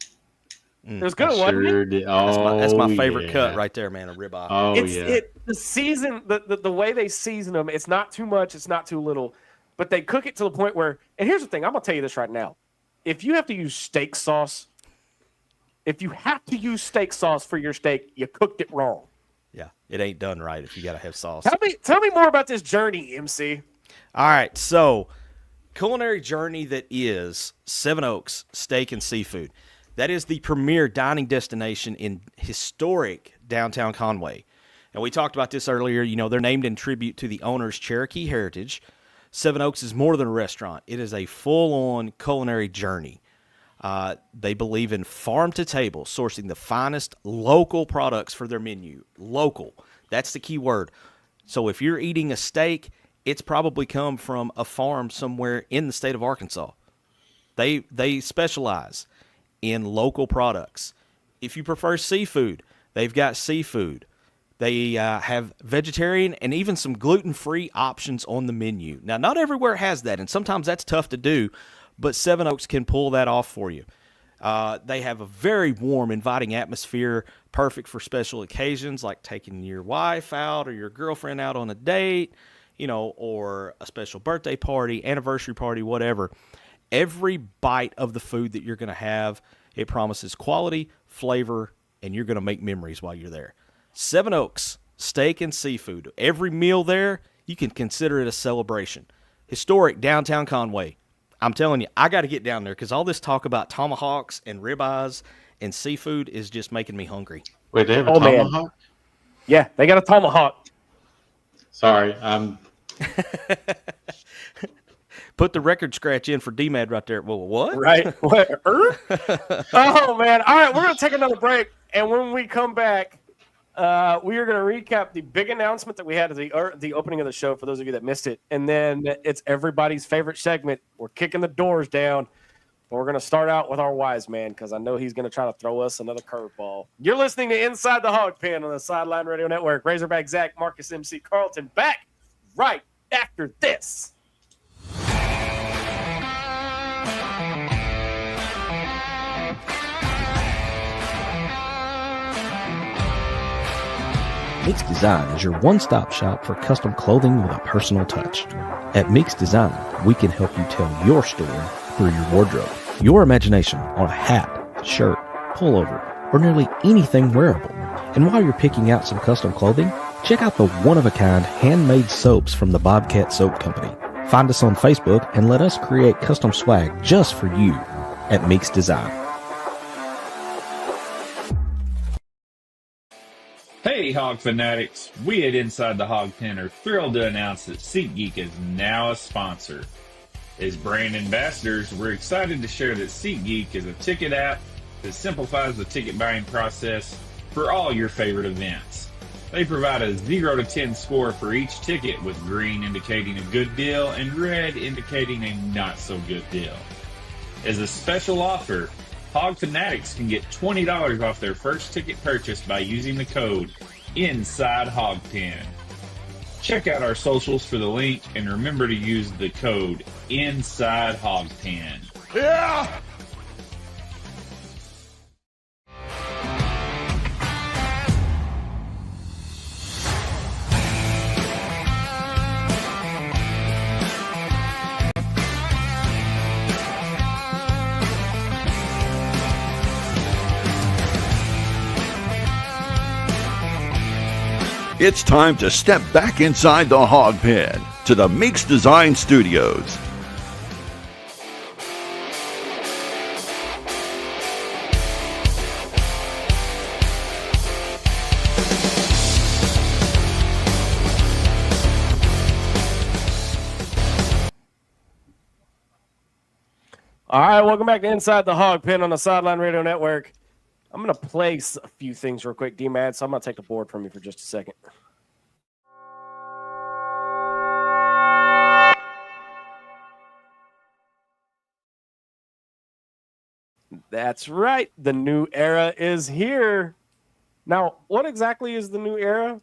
It was good, wasn't it? Did. That's my favorite cut right there, man. A ribeye. Oh, the season, the way they season them, it's not too much, it's not too little, but they cook it to the point where. And here's the thing, I'm gonna tell you this right now: if you have to use steak sauce for your steak, you cooked it wrong. Yeah, it ain't done right if you got to have sauce. Tell me more about this journey, MC. All right, so culinary journey that is Seven Oaks Steak and Seafood. That is the premier dining destination in historic downtown Conway. And we talked about this earlier. You know, they're named in tribute to the owner's Cherokee heritage. Seven Oaks is more than a restaurant. It is a full-on culinary journey. They believe in farm-to-table, sourcing the finest local products for their menu. Local. That's the key word. So if you're eating a steak, it's probably come from a farm somewhere in the state of Arkansas. They specialize in local products. If you prefer seafood, they've got seafood. They have vegetarian and even some gluten-free options on the menu. Now, not everywhere has that, and sometimes that's tough to do, but Seven Oaks can pull that off for you. They have a very warm, inviting atmosphere, perfect for special occasions like taking your wife out or your girlfriend out on a date, you know, or a special birthday party, anniversary party, whatever. Every bite of the food that you're going to have, it promises quality, flavor, and you're going to make memories while you're there. Seven Oaks Steak and Seafood. Every meal there, you can consider it a celebration. Historic downtown Conway. I'm telling you, I got to get down there because all this talk about tomahawks and ribeyes and seafood is just making me hungry. Wait, they have a tomahawk? Man. Yeah, they got a tomahawk. Sorry, I'm... Put the record scratch in for D-Mad right there. Well, what? Right. What? Oh, man. All right, we're going to take another break, and when we come back, we are going to recap the big announcement that we had at the opening of the show for those of you that missed it, and then it's everybody's favorite segment. We're kicking the doors down. We're going to start out with our wise man because I know he's going to try to throw us another curveball. You're listening to Inside the Hawg Pen on the Sideline Radio Network. Razorback Zach, Marcus MC Carlton back right after this. Mix Design is your one-stop shop for custom clothing with a personal touch. At Mix Design, we can help you tell your story through your wardrobe. Your imagination on a hat, shirt, pullover, or nearly anything wearable. And while you're picking out some custom clothing, check out the one-of-a-kind handmade soaps from the Bobcat Soap Company. Find us on Facebook and let us create custom swag just for you at Mix Design. Hey, Hog fanatics! We at Inside the Hawg Pen are thrilled to announce that SeatGeek is now a sponsor. As brand ambassadors, we're excited to share that SeatGeek is a ticket app that simplifies the ticket buying process for all your favorite events. They provide a 0 to 10 score for each ticket, with green indicating a good deal and red indicating a not so good deal. As a special offer, Hog fanatics can get $20 off their first ticket purchase by using the code INSIDEHOGPEN. Check out our socials for the link and remember to use the code INSIDEHOGPEN. Yeah! It's time to step back inside the Hog Pen to the Mix Design Studios. All right, welcome back to Inside the Hawg Pen on the Sideline Radio Network. I'm going to place a few things real quick, D-Mad, so I'm going to take the board from you for just a second. That's right. The new era is here. Now, what exactly is the new era?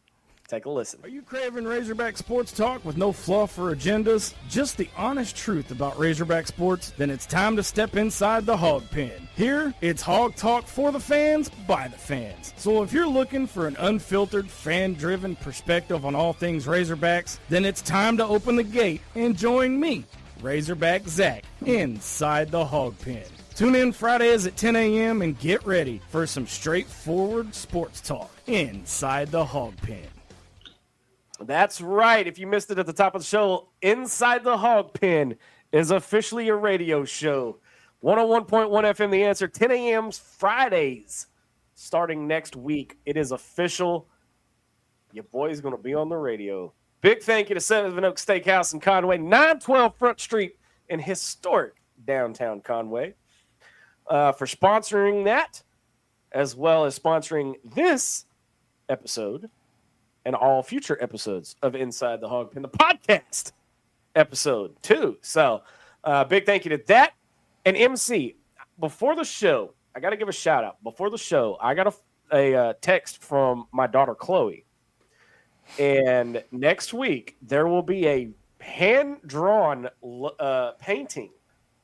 Take a listen. Are you craving Razorback sports talk with no fluff or agendas? Just the honest truth about Razorback sports? Then it's time to step inside the Hog Pen. Here, it's hog talk for the fans, by the fans. So if you're looking for an unfiltered, fan-driven perspective on all things Razorbacks, then it's time to open the gate and join me, Razorback Zach, inside the Hog Pen. Tune in Fridays at 10 a.m. and get ready for some straightforward sports talk inside the Hog Pen. That's right. If you missed it at the top of the show, Inside the Hog Pen is officially a radio show. 101.1 FM, The Answer, 10 a.m. Fridays, starting next week. It is official. Your boy's going to be on the radio. Big thank you to Seven Oaks Steakhouse in Conway, 912 Front Street in historic downtown Conway, for sponsoring that, as well as sponsoring this episode and all future episodes of Inside the Hog Pen, the podcast episode too. So big thank you to that. And MC, before the show, I got to give a shout out. Before the show, I got a text from my daughter, Chloe. And next week, there will be a hand-drawn painting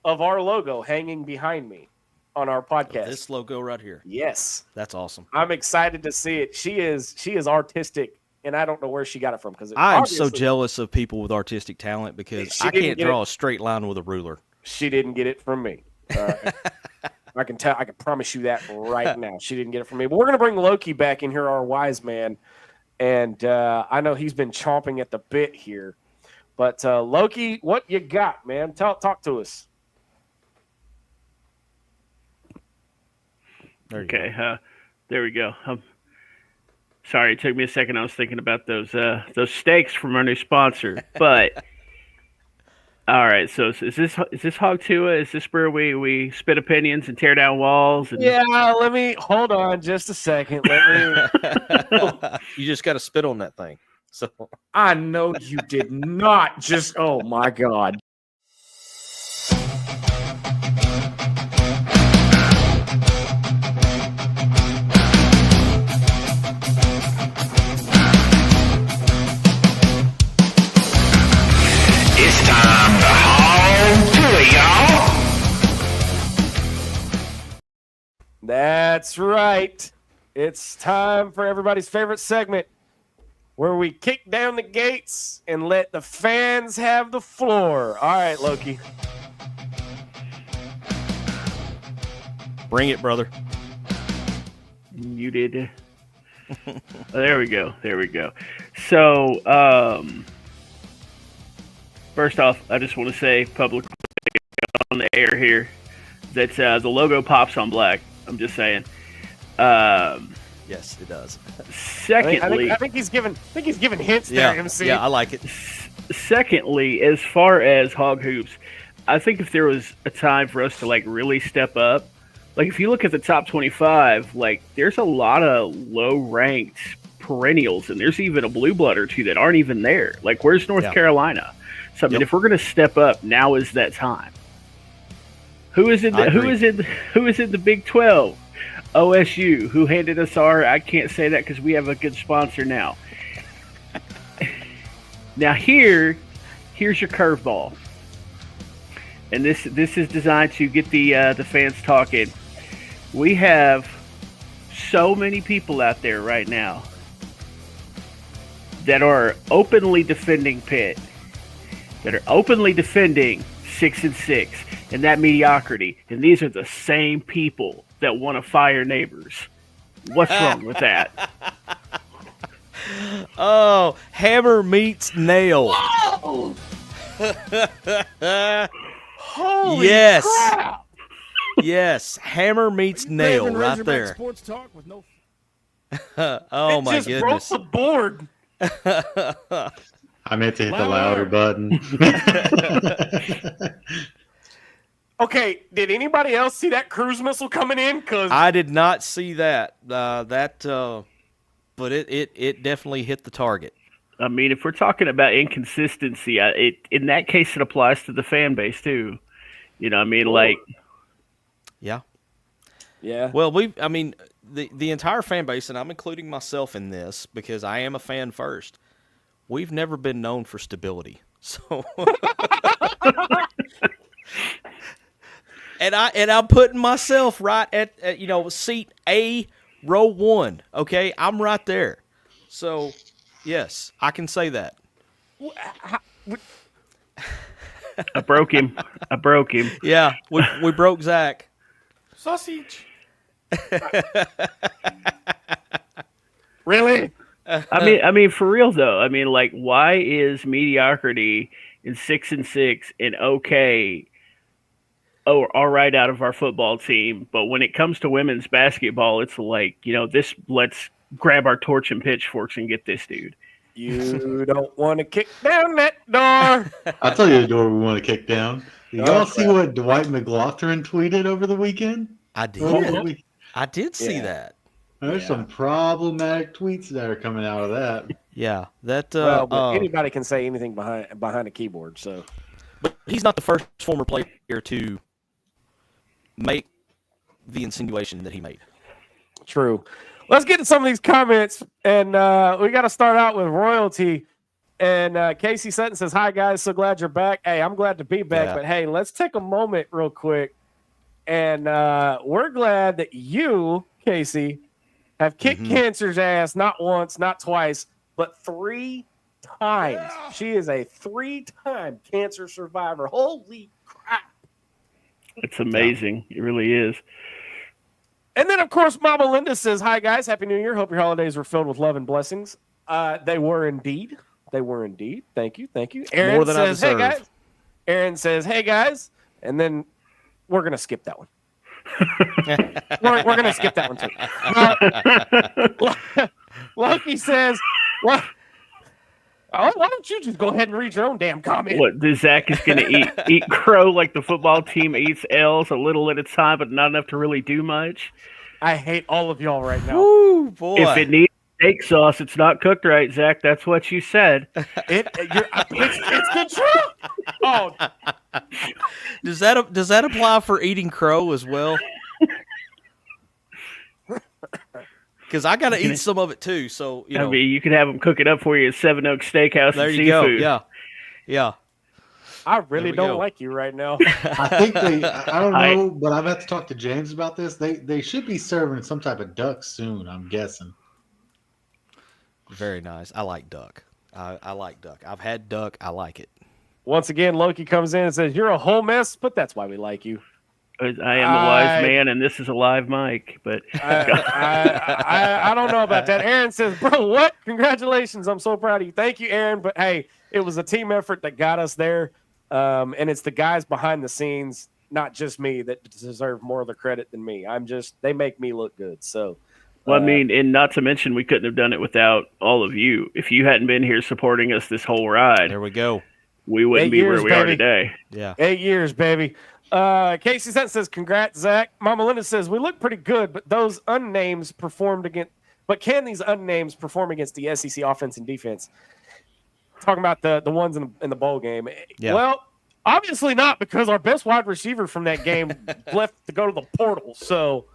of our logo hanging behind me on our podcast. This logo right here. Yes. That's awesome. I'm excited to see it. She is artistic, and I don't know where she got it from. Because I am so jealous of people with artistic talent because I can't draw a straight line with a ruler. She didn't get it from me. I can promise you that right now. She didn't get it from me. But we're going to bring Loki back in here, our wise man. And I know he's been chomping at the bit here. But Loki, what you got, man? Talk to us. Okay, there we go. Sorry, it took me a second. I was thinking about those steaks from our new sponsor. But all right, so is this Hog Tua? Is this where we spit opinions and tear down walls? And... Yeah, let me hold on just a second. You just got to spit on that thing. So I know you did not just. Oh my God. It's time to haul to it, y'all. That's right. It's time for everybody's favorite segment where we kick down the gates and let the fans have the floor. All right, Loki. Bring it, brother. You did. There we go. So, first off, I just want to say publicly on the air here that the logo pops on black. I'm just saying. Yes, it does. Secondly, I think he's giving hints there, MC. Yeah, I like it. Secondly, as far as hog hoops, I think if there was a time for us to really step up, if you look at the top 25, there's a lot of low-ranked perennials, and there's even a blue blood or two that aren't even there. Where's North Carolina? So I mean, if we're going to step up, now is that time. Who is in the Big 12? OSU, who handed us I can't say that because we have a good sponsor now. Now here's your curveball, and this is designed to get the fans talking. We have so many people out there right now that are openly defending Pitt, that are openly defending 6-6 and that mediocrity, and these are the same people that want to fire Neighbors. What's wrong with that? Oh, hammer meets nail. Holy yes. crap! Yes, hammer meets nail right Razorback there. Sports talk with no. Oh it my just goodness! broke the board. I meant to hit the louder button. Okay, did anybody else see that cruise missile coming in? Because I did not see that. But it definitely hit the target. I mean, if we're talking about inconsistency, in that case, it applies to the fan base too. You know, I mean, yeah. Well, the entire fan base, and I'm including myself in this because I am a fan first. We've never been known for stability, so. And I'm putting myself right at seat A, row 1. Okay, I'm right there. So, yes, I can say that. I broke him. Yeah, we broke Zach. Sausage. Really? I mean, for real though. I mean, like, why is mediocrity in 6-6 and okay, all right out of our football team, but when it comes to women's basketball, it's like, let's grab our torch and pitchforks and get this dude. You don't want to kick down that door. I'll tell you the door we want to kick down. Did y'all see what Dwight McLaughlin tweeted over the weekend? I did. I did see that. There's some problematic tweets that are coming out of that. Yeah, that. But anybody can say anything behind a keyboard. So, but he's not the first former player to make the insinuation that he made. True. Let's get to some of these comments, and we got to start out with Royalty. And Casey Sutton says, "Hi guys, so glad you're back. Hey, I'm glad to be back. Yeah. But hey, let's take a moment real quick, and we're glad that you, Casey, have kicked Cancer's ass not once, not twice, but 3 times. Yeah. She is a 3-time cancer survivor. Holy crap! It's amazing. Yeah. It really is." And then, of course, Mama Linda says, "Hi, guys. Happy New Year. Hope your holidays were filled with love and blessings." They were indeed. They were indeed. Thank you. Thank you. Aaron More than says, I "Hey, deserve." guys." Aaron says, "Hey, guys." And then we're going to skip that one. we're going to skip that one, too. Loki says, "What? Why don't you just go ahead and read your own damn comment?" What, Zach is going to eat crow like the football team eats L's a little at a time, but not enough to really do much? I hate all of y'all right now. Ooh, boy. If it needs steak sauce, it's not cooked right, Zach. That's what you said. It's the truth. Oh, Does that apply for eating crow as well? Because I got to eat some of it too. So I mean, you could have them cook it up for you at Seven Oaks Steakhouse. There and you seafood. go. Yeah. I really don't like you right now. I think I don't know, but I've had to talk to James about this. They should be serving some type of duck soon, I'm guessing. Very nice. I like duck. I like duck. I've had duck. I like it. Once again, Loki comes in and says, "You're a whole mess, but that's why we like you." I am the wise man, and this is a live mic. But I don't know about that. Aaron says, "Bro, what? Congratulations. I'm so proud of you." Thank you, Aaron. But, hey, it was a team effort that got us there. And it's the guys behind the scenes, not just me, that deserve more of the credit than me. They make me look good. So, well, I mean, and not to mention, we couldn't have done it without all of you. If you hadn't been here supporting us this whole ride, there we go. We wouldn't be where we are today. Yeah. 8 years, baby. Casey Sent says, "Congrats, Zach." Mama Linda says, "We look pretty good, but those unnames performed against. But can these unnames perform against the SEC offense and defense?" Talking about the ones in the bowl game. Yeah. Well, obviously not, because our best wide receiver from that game left to go to the portal. So,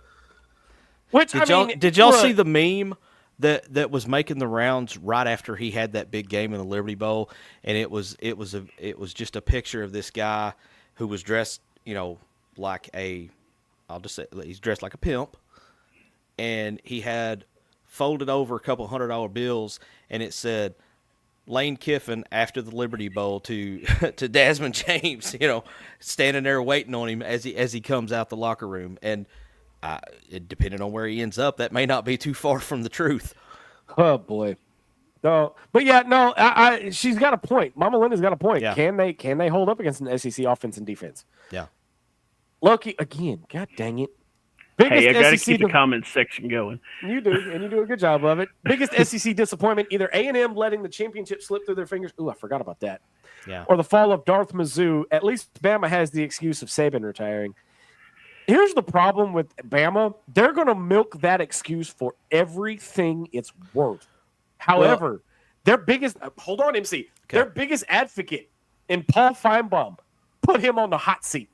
did y'all see the meme that was making the rounds right after he had that big game in the Liberty Bowl, and it was just a picture of this guy who was dressed, like he's dressed like a pimp, and he had folded over a couple $100 bills, and it said Lane Kiffin after the Liberty Bowl to Desmond James, standing there waiting on him as he comes out the locker room, and depending on where he ends up, that may not be too far from the truth. Oh boy. No, but yeah, no, she's got a point. Mama Linda's got a point. Yeah. Can they hold up against an SEC offense and defense? Yeah. Loki again. God dang it. Hey, I got to keep the comments section going. You do, and you do a good job of it. Biggest SEC disappointment: either A&M letting the championship slip through their fingers. Ooh, I forgot about that. Yeah. Or the fall of Darth Mizzou. At least Bama has the excuse of Saban retiring. Here's the problem with Bama: they're going to milk that excuse for everything it's worth. However, their biggest hold on, MC. Okay. Their biggest advocate in Paul Feinbaum put him on the hot seat.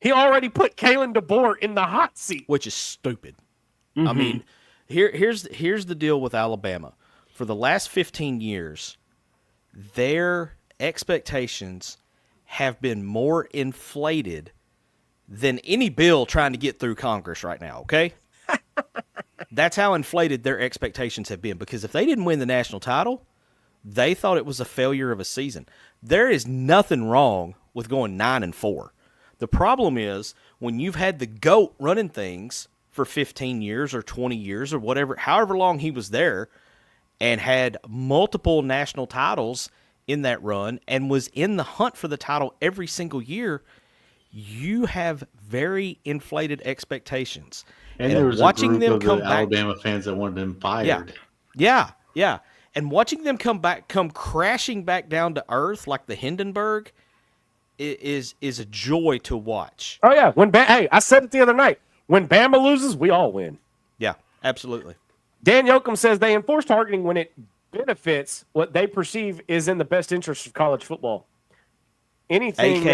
He already put Kalen DeBoer in the hot seat, which is stupid. Mm-hmm. I mean, here's the deal with Alabama. For the last 15 years, their expectations have been more inflated than any bill trying to get through Congress right now, okay? That's how inflated their expectations have been, because if they didn't win the national title, they thought it was a failure of a season. There is nothing wrong with going 9-4. The problem is when you've had the GOAT running things for 15 years or 20 years or whatever, however long he was there, and had multiple national titles in that run and was in the hunt for the title every single year, you have very inflated expectations. And there was watching a group of the Alabama fans that wanted him fired. Yeah. And watching them come crashing back down to earth like the Hindenburg is a joy to watch. Oh, yeah. Hey, I said it the other night. When Bama loses, we all win. Yeah, absolutely. Dan Yoakum says they enforce targeting when it benefits what they perceive is in the best interest of college football. Anything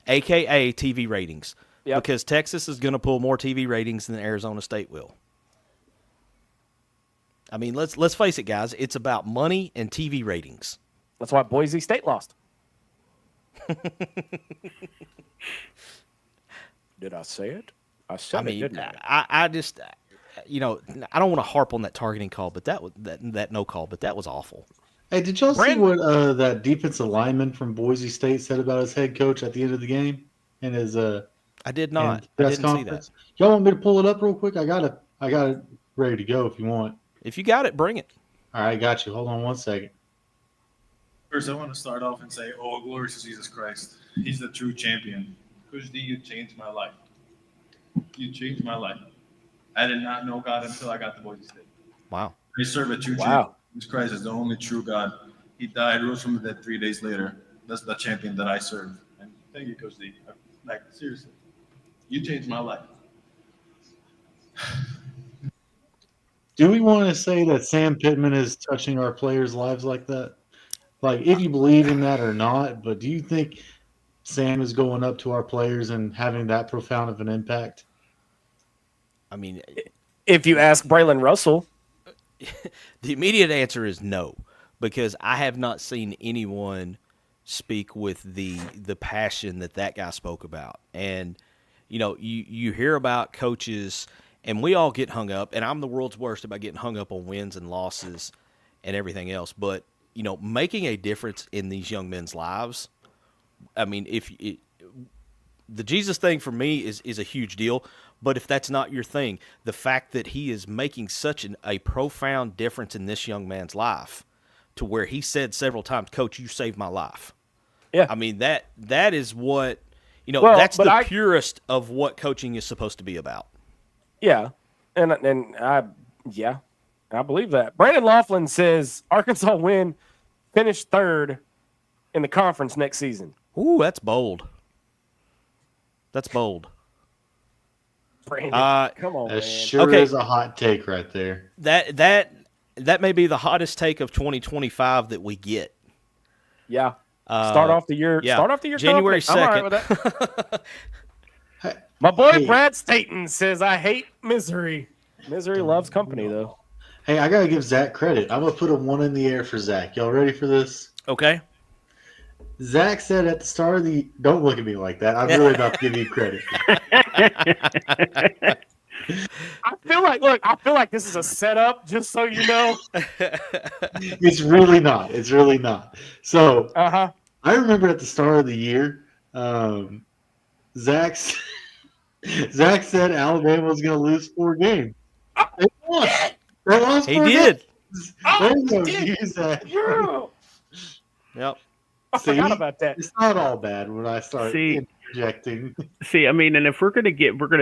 AKA TV ratings. Yep. Because Texas is going to pull more TV ratings than Arizona State will. I mean, let's face it, guys. It's about money and TV ratings. That's why Boise State lost. Did I say it? I said it, didn't I? I just, I don't want to harp on that targeting call, but that no call, but that was awful. Hey, did y'all see what that defensive lineman from Boise State said about his head coach at the end of the game? And his I did not. I didn't see that. Y'all want me to pull it up real quick? I got it ready to go if you want. If you got it, bring it. All right, got you. Hold on 1 second. First, I want to start off and say, "Oh, glory to Jesus Christ! He's the true champion." Coach D, you changed my life. You changed my life. I did not know God until I got to Boise State. Wow. I serve a true champion. Jesus Christ is the only true God. He died, rose from the dead 3 days later. That's the champion that I serve. And thank you, Coach D. Like, seriously, you changed my life. Do we want to say that Sam Pittman is touching our players' lives like that? Like, if you believe in that or not, but do you think Sam is going up to our players and having that profound of an impact? I mean, if you ask Braylon Russell, the immediate answer is no, because I have not seen anyone speak with the passion that guy spoke about. And, you hear about coaches, and we all get hung up, and I'm the world's worst about getting hung up on wins and losses and everything else. But, making a difference in these young men's lives, I mean, the Jesus thing for me is a huge deal. But if that's not your thing, the fact that he is making such a profound difference in this young man's life, to where he said several times, "Coach, you saved my life." Yeah. I mean, that is what, that's the purest of what coaching is supposed to be about. Yeah. And I believe that. Brandon Laughlin says Arkansas finish third in the conference next season. Ooh, that's bold. That's bold. Brandon, come on, that man. Sure is a hot take right there. That may be the hottest take of 2025 that we get. Yeah. Start off the year. Yeah. Start off the year. January 2nd. I'm all right with that. My boy Brad Staten says, "I hate misery. Misery loves company, though." Hey, I gotta give Zach credit. I'm gonna put a 1 in the air for Zach. Y'all ready for this? Okay. Zach said at the start of the. Don't look at me like that. I'm really about to give you credit. I feel like this is a setup, just so you know. It's really not. It's really not. So I remember at the start of the year, Zach said Alabama was going to lose 4 games. They lost. They lost. He did. Yep. I forgot about that. It's not all bad when I start interjecting. See, I mean, and if we're gonna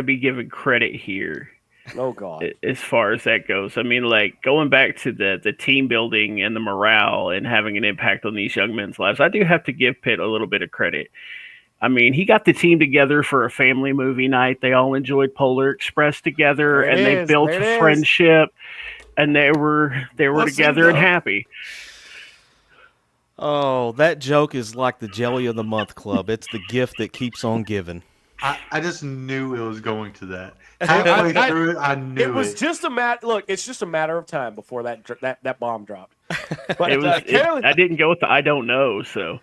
be given credit here. Oh God! As far as that goes, I mean, like going back to the team building and the morale and having an impact on these young men's lives, I do have to give Pitt a little bit of credit. I mean, he got the team together for a family movie night. They all enjoyed Polar Express together, and they built a friendship, and they were together and happy. Oh, that joke is like the Jelly of the Month Club. It's the gift that keeps on giving. I just knew it was going to that. Halfway through it, I knew it was just a matter. Look, it's just a matter of time before that bomb dropped. But I didn't go with the I don't know. So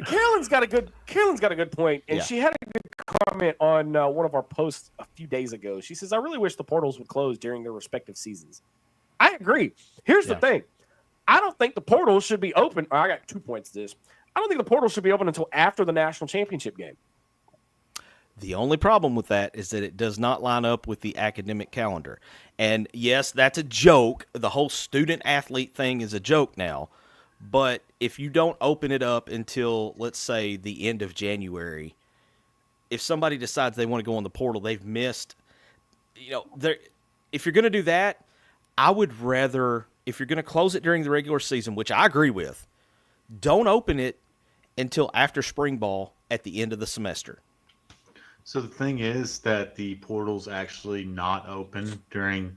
Carolyn's got a good point, and she had a good comment on one of our posts a few days ago. She says, "I really wish the portals would close during their respective seasons." I agree. Here's the thing: I don't think the portals should be open. I got 2 points to this. I don't think the portals should be open until after the national championship game. The only problem with that is that it does not line up with the academic calendar. And yes, that's a joke. The whole student-athlete thing is a joke now. But if you don't open it up until, let's say, the end of January, if somebody decides they want to go on the portal, they've missed, if you're going to do that, I would rather, if you're going to close it during the regular season, which I agree with, don't open it until after spring ball at the end of the semester. So the thing is that the portal's actually not open during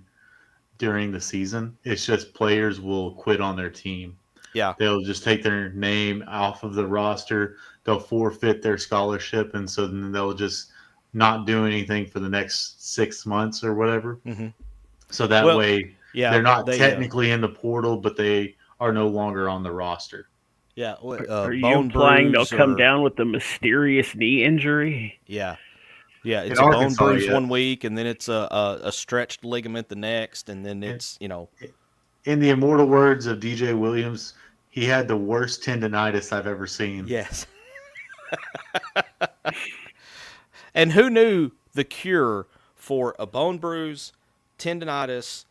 the season. It's just players will quit on their team. Yeah. They'll just take their name off of the roster. They'll forfeit their scholarship, and so then they'll just not do anything for the next 6 months or whatever. Mm-hmm. So that way they're not technically in the portal, but they are no longer on the roster. Yeah. Are you implying they'll come down with a mysterious knee injury? Yeah. Yeah, it's a bone bruise 1 week, and then it's a stretched ligament the next, and then it's, In the immortal words of DJ Williams, he had the worst tendonitis I've ever seen. Yes. And who knew the cure for a bone bruise, tendonitis,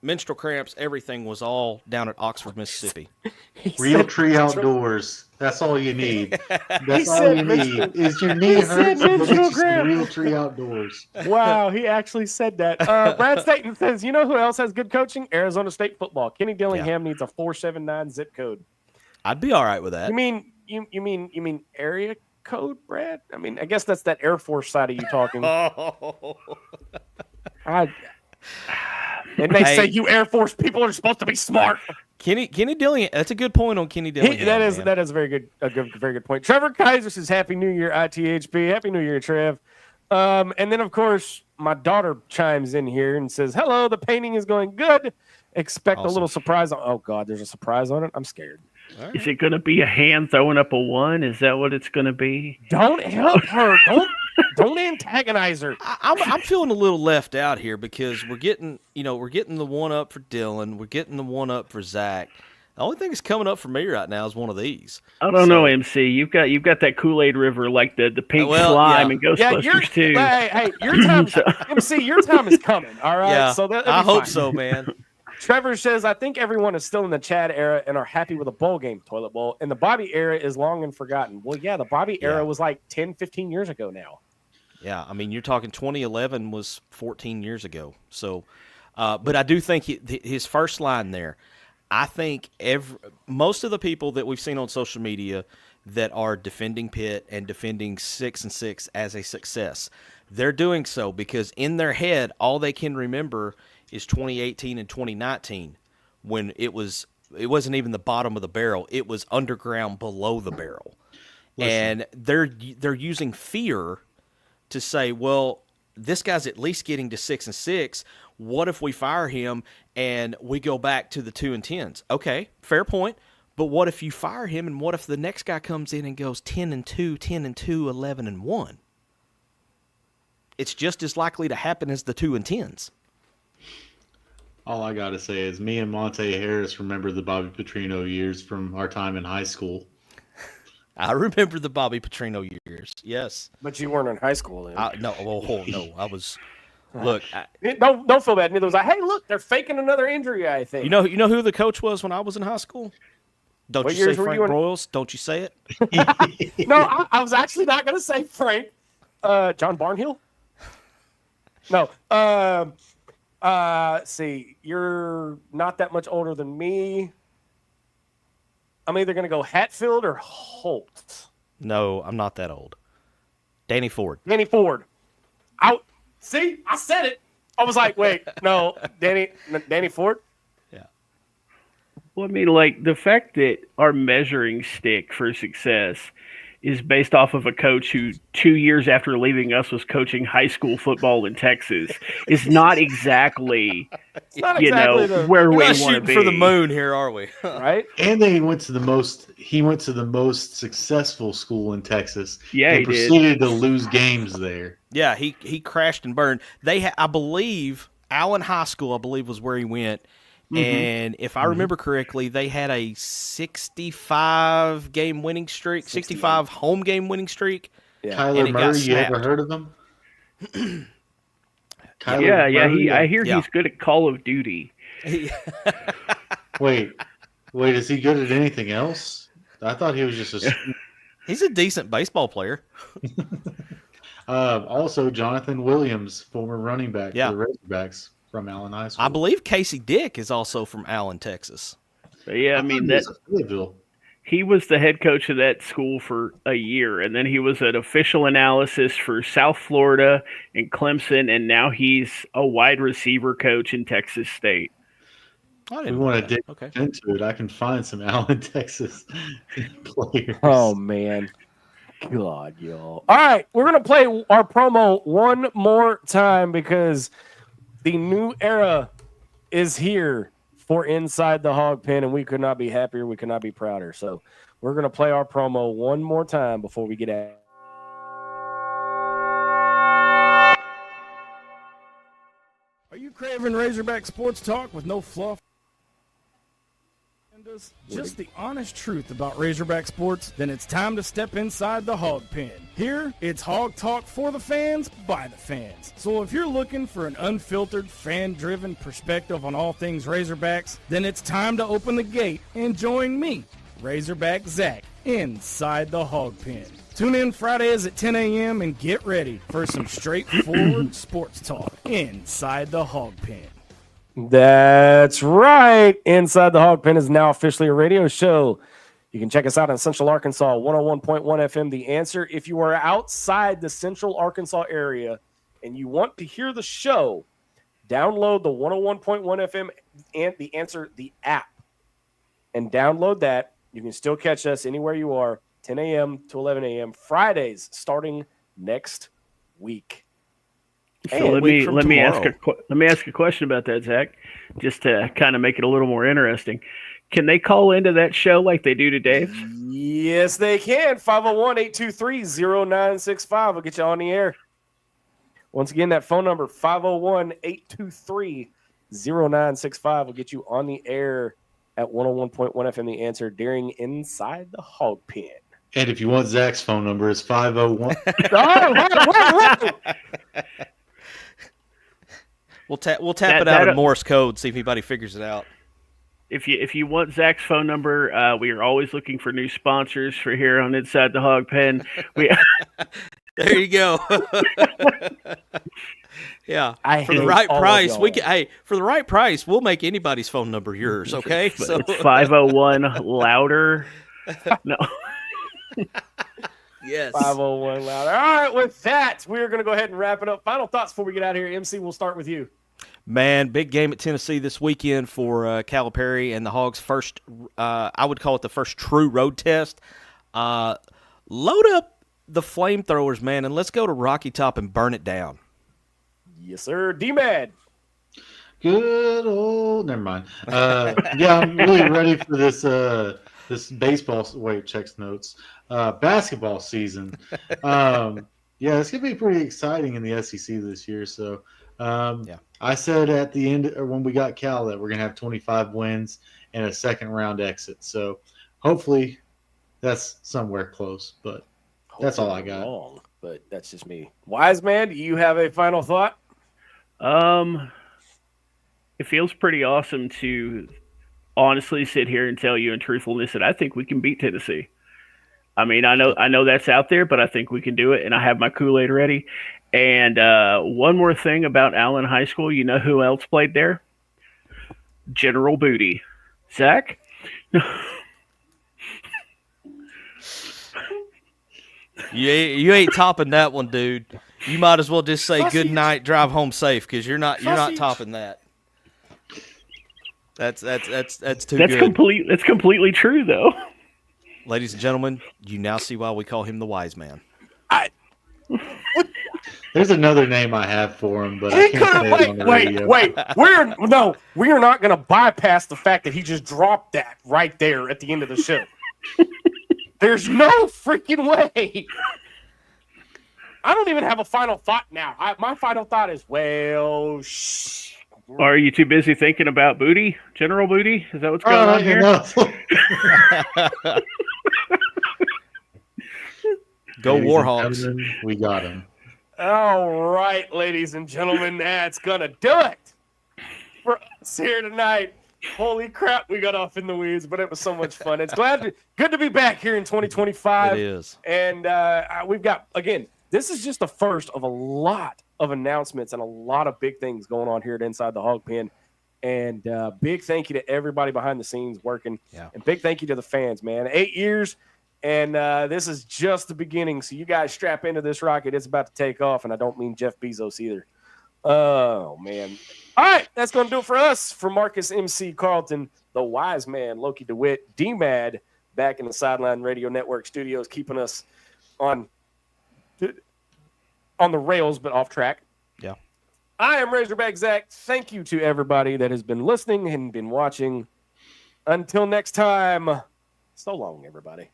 menstrual cramps, everything was all down at Oxford, Mississippi. Realtree Outdoors. That's all you need. That's all you need. Is your knee hurts? Realtree Outdoors. Wow, he actually said that. Brad Staten says, you know who else has good coaching? Arizona State football. Kenny Dillingham needs a 479 zip code. I'd be all right with that. You mean area code, Brad? I mean, I guess that's that Air Force side of you talking. And they say you Air Force people are supposed to be smart. Kenny Dillingham. That's a good point on Kenny Dillingham. That is a very good point. Trevor Kaiser says Happy New Year, ITHP. Happy New Year, Trev. And then of course my daughter chimes in here and says, "Hello, the painting is going good. Expect a little surprise." Oh God, there's a surprise on it. I'm scared. Right. Is it going to be a hand throwing up a 1? Is that what it's going to be? Don't help her. Don't antagonize her. I'm feeling a little left out here because we're getting the one up for Dylan. We're getting the one up for Zach. The only thing that's coming up for me right now is one of these. I don't know, MC. You've got that Kool-Aid River like the pink slime and Ghostbusters too. Hey, your time, MC. Your time is coming. All right. Yeah, so I hope so, man. Trevor says, I think everyone is still in the Chad era and are happy with a bowl game, toilet bowl. And the Bobby era is long and forgotten. Well, yeah, the Bobby era was like 10, 15 years ago now. Yeah, I mean, you're talking 2011 was 14 years ago. So, but I do think his first line there, I think most of the people that we've seen on social media that are defending Pitt and defending 6-6 as a success, they're doing so because in their head, all they can remember is 2018 and 2019 when it wasn't even the bottom of the barrel. It was underground below the barrel. And they're using fear to say, well, this guy's at least getting to 6-6. What if we fire him and we go back to the 2-10s? Okay, fair point. But what if you fire him and what if the next guy comes in and goes 10-2, 10-2, 11-1? It's just as likely to happen as the 2-10s. All I got to say is me and Monte Harris remember the Bobby Petrino years from our time in high school. I remember the Bobby Petrino years, yes. But you weren't in high school then. No, I was. Look, don't feel bad. Neither was I. Hey, look, they're faking another injury. I think. You know who the coach was when I was in high school? Don't what you say Frank Broyles? Don't you say it? No, I was actually not going to say Frank. John Barnhill. No. See, you're not that much older than me. I'm either going to go Hatfield or Holt. No, I'm not that old. Danny Ford. Out. See, I said it. I was like, wait, no, Danny Ford? Yeah. Well, I mean, like, the fact that our measuring stick for success is based off of a coach who 2 years after leaving us was coaching high school football in Texas is not exactly, where we want to be. For the moon here, are we? Right? And then he went to the most successful school in Texas. Yeah, he proceeded to lose games there. Yeah, he crashed and burned. I believe Allen High School, was where he went, And if I remember correctly, they had a 65 game winning streak, 65 home game winning streak. Yeah. Kyler Murray, you ever heard of him? I hear he's good at Call of Duty. Wait, is he good at anything else? I thought he was just He's a decent baseball player. Also, Jonathan Williams, former running back for the Razorbacks from Allen High School. I believe Casey Dick is also from Allen, Texas. Yeah, I mean he was the head coach of that school for a year, and then he was an official analysis for South Florida and Clemson, and now he's a wide receiver coach in Texas State. We want to dig into it. I can find some Allen, Texas players. Oh, man. God, y'all. All right, we're going to play our promo one more time because the new era is here for Inside the Hawg Pen, and we could not be happier. We could not be prouder. So we're going to play our promo one more time before we get out. Are you craving Razorback sports talk with no fluff? Just the honest truth about Razorback sports? Then it's time to step inside the Hawg Pen. Here, it's Hog Talk for the fans, by the fans. So if you're looking for an unfiltered, fan-driven perspective on all things Razorbacks, then it's time to open the gate and join me, Razorback Zach, inside the Hawg Pen. Tune in Fridays at 10 a.m. and get ready for some straightforward sports talk inside the Hawg Pen. That's right. Inside the Hawg Pen is now officially a radio show. You can check us out in Central Arkansas, 101.1 FM. The Answer. If you are outside the Central Arkansas area and you want to hear the show, download the 101.1 FM and The Answer, the app, and download that. You can still catch us anywhere you are, 10 a.m. to 11 a.m. Fridays starting next week. So let me ask a question about that, Zach, just to kind of make it a little more interesting. Can they call into that show like they do to Dave's? Yes, they can. 501-823-0965 will get you on the air. Once again, that phone number, 501-823-0965 will get you on the air at 101.1 FM The Answer during Inside the Hawg Pen. And if you want Zach's phone number, it's 501. We'll tap it out in Morse code, see if anybody figures it out. If you want Zach's phone number, we are always looking for new sponsors for here on Inside the Hawg Pen. There you go. Yeah, for the right price, for the right price, we'll make anybody's phone number yours. Okay, so it's 501 louder. No. Yes. 501 louder. All right, with that, we're going to go ahead and wrap it up. Final thoughts before we get out of here. MC, we'll start with you. Man, big game at Tennessee this weekend for Calipari and the Hogs' first, I would call it the first true road test. Load up the flamethrowers, man, and let's go to Rocky Top and burn it down. Yes, sir. D-Mad. Good old, never mind. Yeah, I'm really ready for this this baseball. Wait, checks notes. Basketball season. Yeah, it's gonna be pretty exciting in the SEC this year. So, I said at the end or when we got Cal that we're gonna have 25 wins and a second round exit. So, hopefully, that's somewhere close. But that's all I got. Wrong, but that's just me. Wise man, do you have a final thought? It feels pretty awesome to honestly sit here and tell you in truthfulness that I think we can beat Tennessee. I mean, I know that's out there, but I think we can do it, and I have my Kool-Aid ready. And one more thing about Allen High School, you know who else played there? General Booty. Zach? You ain't topping that one, dude. You might as well just say good night, drive home safe, because you're not topping that. That's too good. That's completely true, though. Ladies and gentlemen, you now see why we call him the wise man. There's another name I have for him, but I can't say it on the radio. Wait. We are not going to bypass the fact that he just dropped that right there at the end of the show. There's no freaking way. I don't even have a final thought now. My final thought is, Or are you too busy thinking about booty, General Booty? Is that what's going on here? Go Warhawks. We got him. All right, ladies and gentlemen, that's going to do it for us here tonight. Holy crap, we got off in the weeds, but it was so much fun. It's good to be back here in 2025. It is. And we've got, again, this is just the first of a lot of announcements and a lot of big things going on here at Inside the Hog Pen. And big thank you to everybody behind the scenes working. Yeah. And big thank you to the fans, man. 8 years. And this is just the beginning. So you guys strap into this rocket. It's about to take off. And I don't mean Jeff Bezos either. Oh, man. All right. That's going to do it for us. For Marcus MC Carlton, the wise man, Loki DeWitt, D-Mad, back in the Sideline Radio Network studios, keeping us on the rails, but off track. Yeah. I am Razorback Zach. Thank you to everybody that has been listening and been watching. Until next time, so long, everybody.